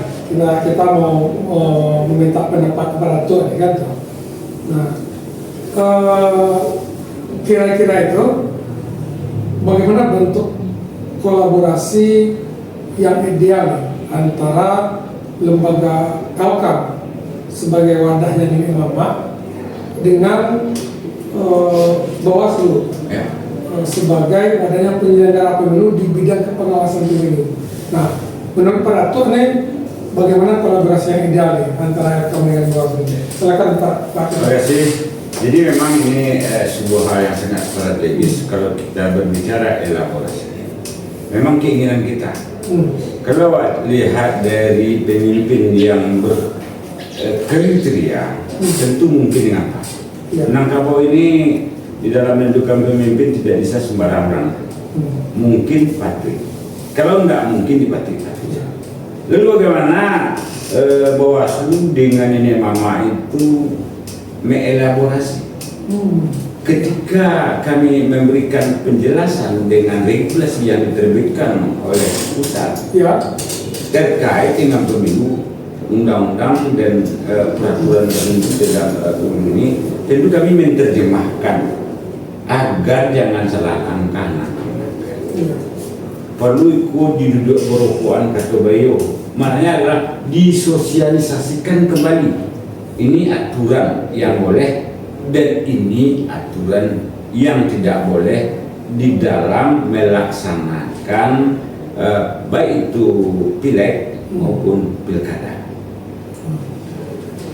kita mau meminta pendapat kepada Tuhan kan? Nah, kira-kira itu bagaimana bentuk kolaborasi yang ideal antara lembaga Elkam sebagai wadahnya di Ni'mat dengan Bawaslu sebagai wadahnya penyelenggara pemilu di bidang pengawasan pemilu. Nah, menurut Pak Datuk nih bagaimana kolaborasi yang ideal antara Elkam dengan Bawaslu? Silakan Pak. Terima kasih. Jadi memang ini sebuah hal yang sangat strategis kalau kita berbicara elaborasi. Memang keinginan kita. Kalau lihat dari pemimpin yang berkriteria, tentu mungkin apa? Minangkabau ini di dalam menentukan pemimpin tidak bisa sembarangan. Mungkin patrik. Kalau enggak mungkin dipatik. Lalu bagaimana Bawaslu dengan Nenek Mama itu mengelaborasi? Ketika kami memberikan penjelasan dengan regulasi yang diterbitkan oleh pusat terkait dengan pemilu, undang-undang dan peraturan tertentu dalam pemilu ini, tentu kami menerjemahkan agar jangan salah angka. Perlu ikut diduduk berokokan kata Bayo, maknanya adalah disosialisasikan kembali. Ini aturan yang boleh dan ini aturan yang tidak boleh di dalam melaksanakan baik itu pileg maupun pilkada.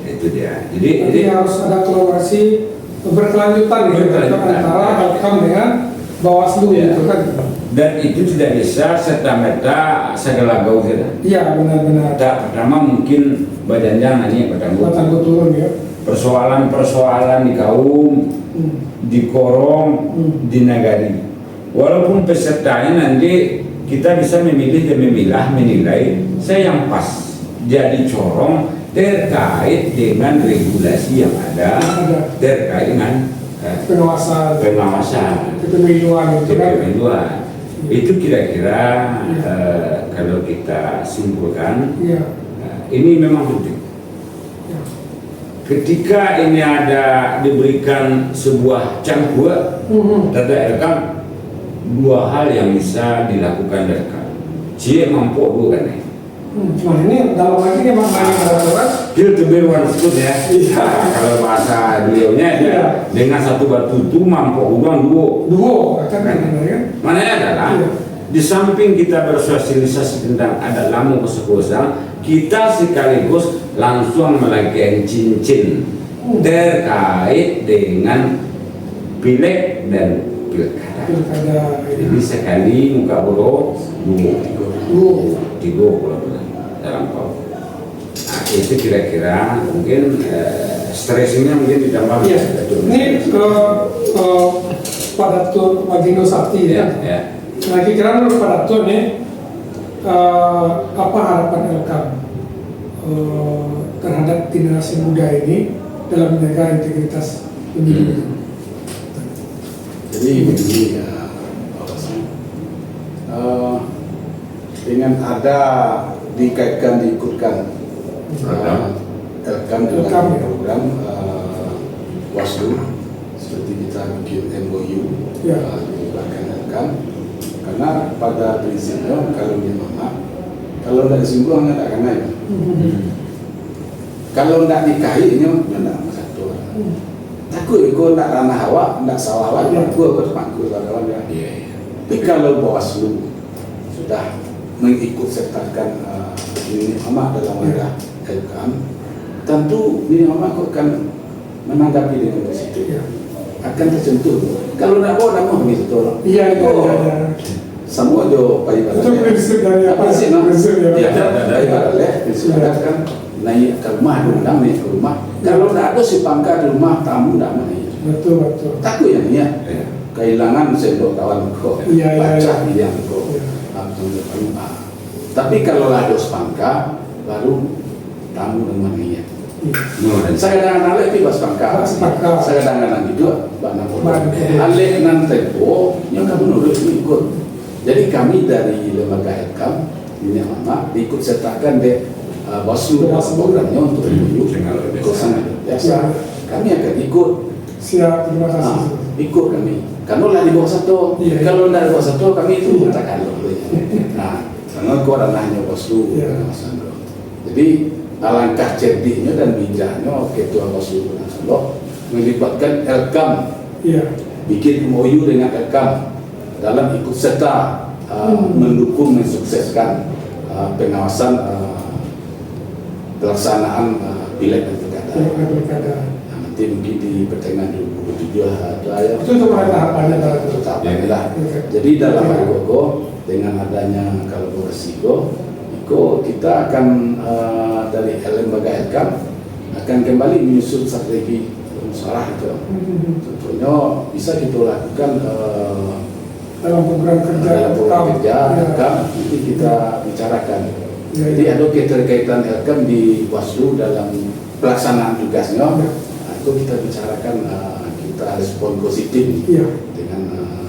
Itu dia. Jadi harus ada kolaborasi berkelanjutan antara Elkam dengan Bawaslu itu kan. Dan itu tidak bisa serta-merta segala gau saja. Iya benar-benar. Pertama mungkin badannya nanya batangku turun ya. Persoalan di kaum, di korong, di nagari. Walaupun pesertanya nanti kita bisa memilih dan menilai saya yang pas jadi corong terkait dengan regulasi yang ada terkait dengan pengawasan kepemiluan itu kan. Itu kira-kira kalau kita simpulkan ini memang penting. ketika ini ada diberikan sebuah cangkul data rekam, dua hal yang bisa dilakukan rekam. Cie mampu bukan? Cuma ini dalam lagi dia maknanya peraturan. Kill to be one stone ya. Iya. Kalau bahasa beliaunya Iya. dengan satu batu itu mampu uang Duo, kan? Maknanya adalah Iya. di samping kita bersosialisasi tentang ada lamu kesekosan, kita sekaligus langsung melakukan cincin terkait dengan pileg dan pilkada. Pilkada. Jadi sekali muka boro Duo. tiga kalau dalam kau. Nah, itu kira-kira mungkin stresnya mungkin ditambah. Iya. Ini pada tuh Magino Sakti ya. Ya. Nah, kira-kira menurut pada tuh nih apa harapan Elkam terhadap generasi muda ini dalam menjaga integritas pemilu? Jadi begini ya, Bapak dengan ada dikaitkan diikutkan Elkam dalam program Waslu seperti kita bikin MOU melibatkan Elkam, karena pada prinsipnya kalau dia mama, kalau tidak disinggung tidak akan naik. Kalau tidak nikahinya tidak satu. Takut kalau tidak ranah awak, tidak sawah awak, takut kawan-kawan ya. Tapi kalau Bawaslu sudah mengikut sertakan ini amat dalam wadah Elkam, tentu ini amat akan menanggapi dengan positif, akan tersentuh. Kalau tidak mau begitu tolong. Iya. Semua do payah Itu prinsip dari apa sih? Prinsip ya. Prinsip kan naik ke rumah, diundang naik ke rumah. Kalau tidak ada si pangkat di rumah tamu tidak naik. Betul. Takut yang ya. Kehilangan sendok kawan kau, baca yang kau. Tapi kalau ada sepangka, baru tamu dengan dia. Saya kadang-kadang lagi pas pangka. Saya kadang-kadang juga banyak orang. Alek nan tempo yang kamu nurut ikut. Jadi kami dari lembaga Elkam ini lama ikut sertakan deh Bawaslu programnya untuk MOU sangat biasa. Kami akan ikut. Siap, terima kasih. Ikut kami. Kalau lah di bawah satu, kalau tidak di bawah satu kami itu tak kalau. Nah, karena kau ranahnya Bawaslu. Jadi alangkah cerdiknya dan bijaknya Ketua Bawaslu Kota Solo melibatkan Elkam, bikin MOU dengan Elkam dalam ikut serta mendukung mensukseskan pengawasan pelaksanaan pileg dan pilkada. Nanti mungkin di pertengahan 2027 ada ya. Itu tahapannya lah. Jadi dalam Argogo dengan adanya kolaborasi kita akan dari lembaga Elkam akan kembali menyusun strategi musyawarah itu. Tentunya bisa kita lakukan dalam program kerja Elkam nanti kita bicarakan. Jadi ada keterkaitan Elkam di Bawaslu dalam pelaksanaan tugasnya. Itu kita bicarakan, kita respon positif dengan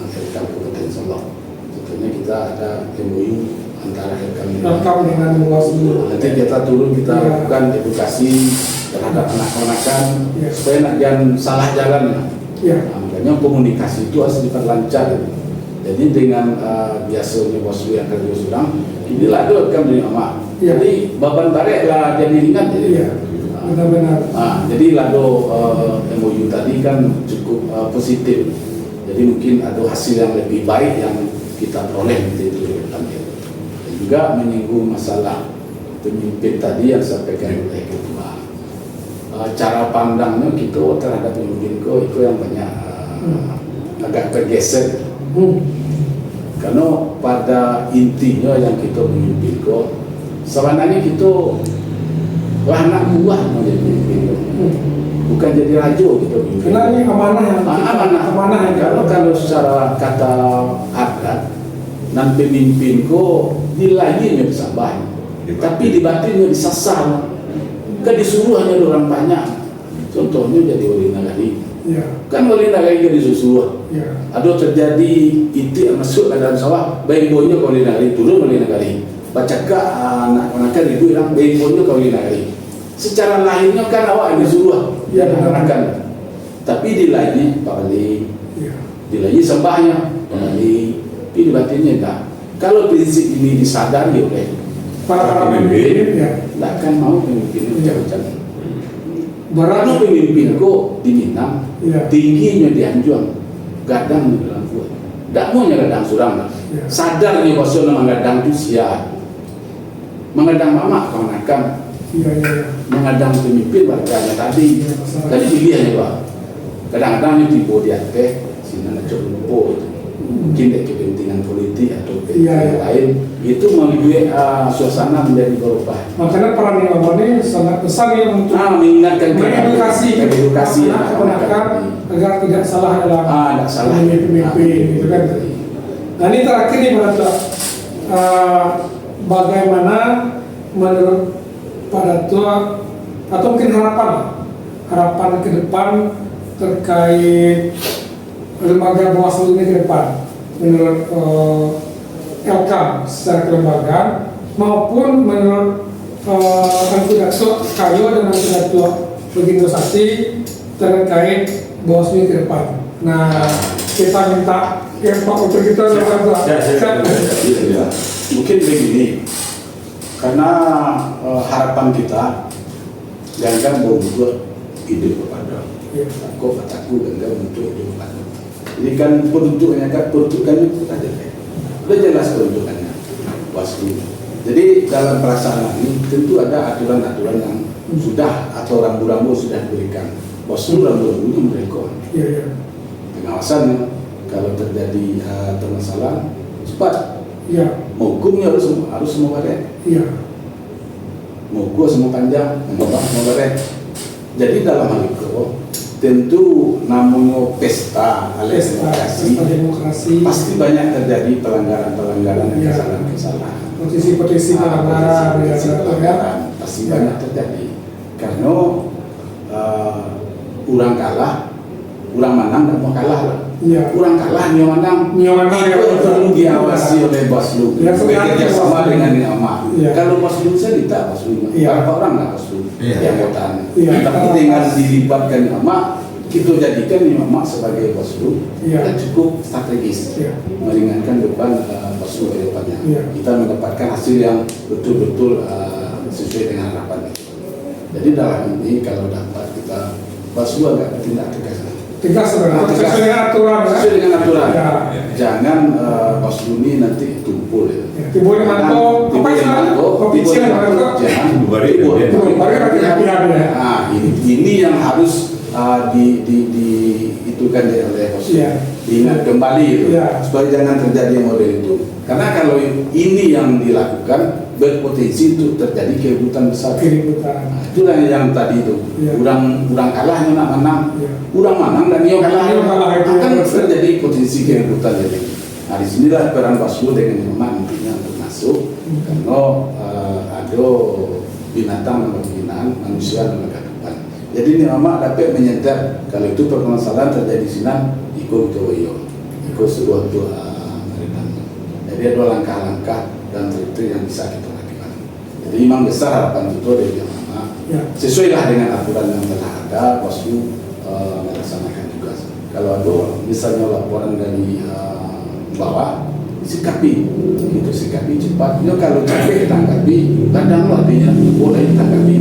Elkam Kabupaten Solo. Tentunya kita ada MOU antara Elkam dengan Bawaslu. Nanti kita turun, kita lakukan edukasi terhadap anak-anakan supaya nak jangan salah jalan. Makanya komunikasi itu harus diperlancar. Jadi dengan biasanya Bawaslu yang kerja sedang, inilah itu Elkam dari Amak. Jadi beban barek lah jadi ringan. Benar-benar. Jadi lado MOU tadi kan cukup positif. Jadi mungkin ada hasil yang lebih baik yang kita peroleh di depan. Dan juga menyinggung masalah pemimpin tadi yang disampaikan oleh Ketua. Cara pandangnya kita terhadap pemimpin itu yang banyak agak tergeser. Karena pada intinya yang kita memimpin sebenarnya kita lah anak buah mau jadi pemimpin, bukan jadi raja kita memimpin. Karena ini amanah yang kalau secara kata adat nan pemimpin dilahirnya bersabar, tapi di batinnya disasar, kan disuruh hanya orang banyak. Contohnya jadi wali nagari. Kan wali nagari jadi disuruh. Ada terjadi itu masuk ke dalam sawah, baik boynya wali nagari turun wali nagari. Baca ke anak-anak ibu yang baik boynya wali nagari. secara lahirnya kan awak ini suruh Ya, dan benar. akan, tapi dilainya pali, Ya. dilainya sembahnya pali, tapi di batinnya tak. Kalau prinsip ini disadari oleh Para pemimpin, ya. tidak akan mau pemimpin ucap-ucap. Berat. Karena pemimpin kok di Minang, Ya. tingginya di Anjuang, gadang di dalam buat. Tak mau gadang surang. Ya. Sadar nih bosnya mengadang itu siap. Mengadang mama kawan-kawan, Iya, iya, iya. mengadang pemimpin warganya tadi. Ya, masalah. Tadi pilihannya Pak. Kadang-kadang itu tipe di atas, sini nak coba lupa itu. Mungkin dari kepentingan politik atau Iya, kepentingan iya. lain, itu membuat suasana menjadi berubah. Makanya peran imam ini sangat besar ya untuk Mengingatkan mengedukasi edukasi keponakan agar tidak salah dalam tidak salah pemimpin gitu kan. Nah ini terakhir nih Pak Dato, bagaimana menurut Pak Dato atau mungkin harapan ke depan terkait lembaga Bawaslu ini ke depan menurut Elkam secara kelembagaan maupun menurut Angku Dato Kayo dan Angku Dato Begindo Sakti terkait Bawaslu ini ke depan. Nah kita minta Pak untuk kita Ya. Mungkin begini, karena harapan kita jangan membuat ide kepada kok kataku dan untuk ide kepada. Ini kan peruntukannya kita sudah jelas peruntukannya Bawaslu. Jadi dalam pelaksanaan ini tentu ada aturan-aturan yang sudah atau rambu-rambu sudah diberikan. Bawaslu rambu-rambu ini mereka. Iya, iya. Pengawasannya kalau terjadi permasalahan cepat. Iya. Hukumnya harus semua baret. Iya. Hukum semua panjang, mengubah semua baret. Jadi dalam hal itu tentu namanya pesta alias demokrasi pasti banyak terjadi pelanggaran-pelanggaran dan Iya. kesalahan-kesalahan. Petisi pelanggaran ya, Pelanggaran pasti banyak terjadi karena orang kalah, orang menang dan mau kalah lah. Iya. Orang kalah dia menang. Dia menang, ya, Itu betul. perlu diawasi oleh Bawaslu. Ya, Bekerja sama Bawaslu. dengan Niama. Iya. Kalau Bawaslu saya tidak Bawaslu. Iya. Berapa orang nggak Bawaslu? Iya. Yang anggota. Iya. Tapi dengan dilibatkan Niama, kita jadikan Niama sebagai Bawaslu Iya. yang cukup strategis. Iya. Meringankan beban Bawaslu ke depannya. Iya. Kita mendapatkan hasil yang betul-betul sesuai dengan harapan. Jadi dalam ini kalau dapat kita Bawaslu agak bertindak tegas. tegas sesuai dengan aturan ya. Sesuai dengan aturan. Ya. Jangan Bawaslu ini nanti tumpul. Ya, Timbul Manto, apa istilahnya? Official Manto. Jangan Timbul. Timbul, baru nanti hati-hati ya. Nah, ini yang harus itu kan oleh Bawaslu. Iya. Diingat kembali itu Iya. supaya jangan terjadi model itu. Karena kalau ini yang dilakukan berpotensi untuk terjadi keributan besar. Keributan. Nah, itulah yang tadi itu. Iya. Urang kalah nak menang. Iya. Urang menang dan dia kalah. Dia kalah, itu Akan yang terjadi potensi keributan jadi. Nah, di sinilah peran Bawaslu dengan Niama intinya untuk masuk. Karena ada binatang nomor binaan, manusia nomor kehidupan. Jadi Niama dapat menyadar kalau itu permasalahan terjadi di sini, ikut sebuah jadi ada langkah-langkah dan trik-trik yang bisa kita lakukan. Jadi memang besar harapan itu dari Niama. Ya. Sesuailah dengan aturan yang telah ada, Bawaslu melaksanakan juga. Kalau ada misalnya laporan dari bawah, sikapi cepat. Ya, kalau capek ditanggapi, kadang artinya boleh ditanggapi.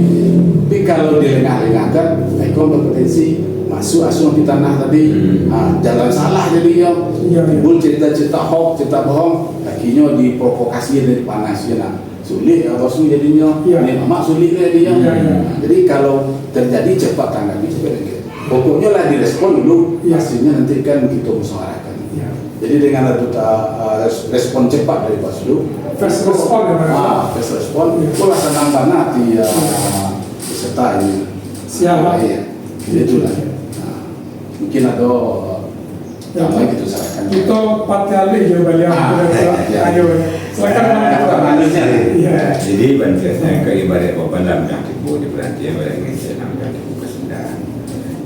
Tapi kalau dilengah-lengahkan, itu berpotensi masuk asuh di tanah tadi, jalan salah jadinya. Iya. Timbul cerita-cerita hoax, cerita bohong, akhirnya diprovokasi dari panas ya. Sulit Bawaslu jadinya, Iya. Niama sulit jadinya. Iya, iya. Jadi kalau terjadi cepat tanggapi cepat. Pokoknya lah direspon dulu, Iya. hasilnya nanti kan kita musyawarahkan. Ya. Jadi dengan ada respon cepat dari Bawaslu, Fast respon ya, Pak. fast respon, Iya. itulah senang banget di peserta ini. Siap. Iya, itulah. Nah, mungkin ada Ya. yang lain kita sarankan. Itu Patyali jawabannya. Ya. Ayo, silakan. Iya. Jadi bantuannya ke ibarat bapak yang tipu di perhatian oleh ngecen yang tipu kesendahan.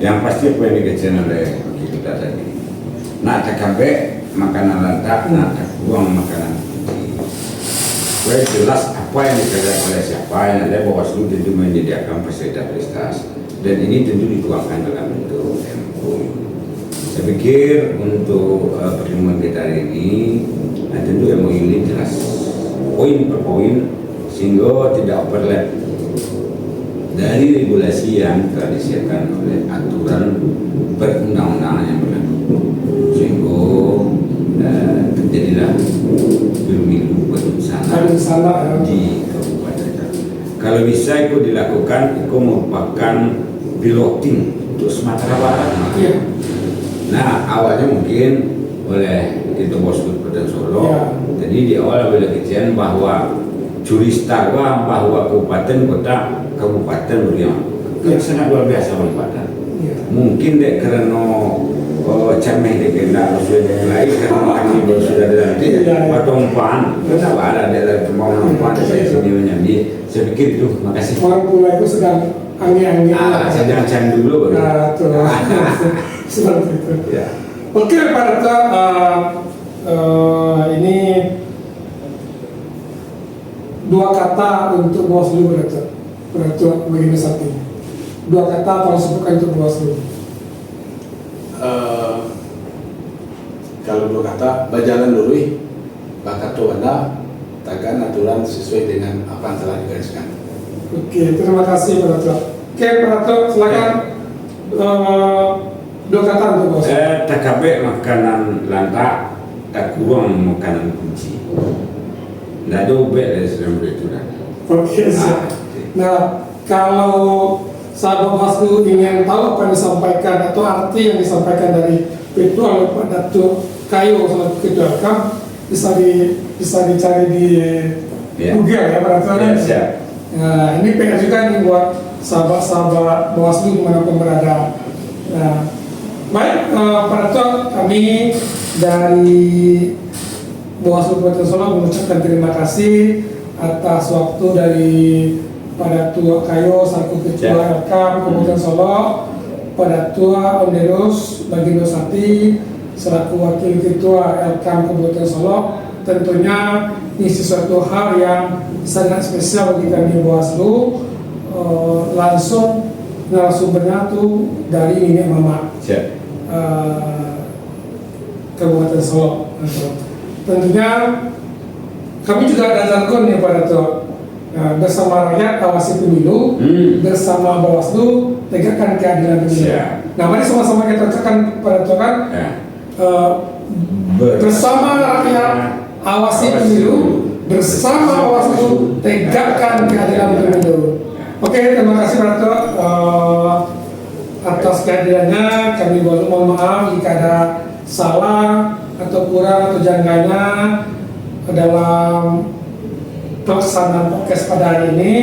Yang pasti apa yang dikecen oleh kita tadi. Nak cakabe makanan lantak, nak buang makanan putih. Jelas apa yang dikerjakan oleh siapa yang ada Bawaslu tentu menyediakan fasilitas dan ini tentu dituangkan dalam bentuk MOU. Saya pikir untuk pertemuan kita hari ini tentu MOU ini jelas poin per poin sehingga tidak overlap dari regulasi yang telah disiapkan oleh aturan perundang-undangan yang berlaku sehingga terjadilah pemilu berencana di Kabupaten Jawa. Kalau bisa itu dilakukan, itu merupakan piloting untuk Sumatera Barat. Nah, awalnya mungkin oleh itu Bawaslu Kabupaten Solo. Jadi di awal ada kejadian bahwa curistawa bahwa kabupaten beriang sangat luar biasa manfaatnya. Mungkin dek karena cameh dek kena sudah lain karena kami baru sudah nanti potong pan, kenapa ada dalam kemauan pan saya sendiri menyanyi. Saya pikir itu makasih. Orang tua itu sedang angin-angin. Sedang can dulu baru. Seperti itu. Ya. Oke Pak Rektor, ini dua kata untuk Bawaslu Rektor begini saat ini. Dua kata tolong sebutkan untuk Bawaslu. Kalau dua kata, berjalan lurus, bakat wanda, tagan aturan sesuai dengan apa yang telah digariskan. Oke, terima kasih Pak Rektor. Oke Pak Rektor, silakan dua kata untuk Bawaslu. Tak kabeh makanan lantak, tak kurang makanan kunci. Tidak ada ubek dari sedang itu dah. Oke, siap. Nah, kalau sahabat Bawaslu ingin tahu apa yang disampaikan atau arti yang disampaikan dari virtual Pak Datuk Kayo selaku Ketua Rekam bisa dicari di Google ya Pak Datuk. Siap. Nah, ini PR juga nih buat sahabat-sahabat Bawaslu dimanapun berada. Nah, baik Pak Datuk, kami dari Bawaslu Kabupaten Solo mengucapkan terima kasih atas waktu dari Pak Datuk Kayo selaku Ketua Rekam Kabupaten Solo, Pak Datuk Onderus Bagindo Sati selaku Wakil Ketua Rekam Kabupaten Solo. Tentunya ini sesuatu hal yang sangat spesial bagi kami Bawaslu. Langsung narasumbernya tuh dari Nenek Mama Kabupaten Solo. Tentunya kami juga ada jargon ya Pak Datuk. Bersama rakyat awasi pemilu, bersama Bawaslu tegakkan keadilan pemilu. Nah, mari sama-sama kita ucapkan Pak Datuk kan, bersama rakyat awasi pemilu, bersama Bawaslu tegakkan keadilan pemilu. Oke, terima kasih Pak Datuk atas kehadirannya. Kami mohon maaf jika ada salah atau kurang atau jangganya dalam pelaksanaan podcast pada hari ini.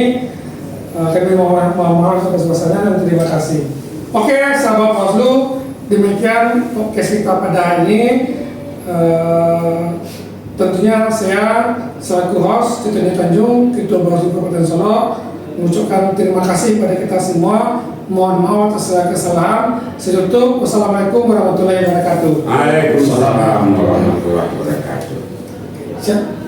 Kami mohon maaf sebesar-besarnya dan terima kasih. Oke, sahabat Bawaslu, demikian podcast kita pada hari ini. Tentunya saya selaku host Tito Tanjung, Ketua Bawaslu Kabupaten Solo, mengucapkan terima kasih pada kita semua. Mohon maaf atas segala kesalahan. Saya tutup. Wassalamualaikum warahmatullahi wabarakatuh. Waalaikumsalam warahmatullahi wabarakatuh. Siap.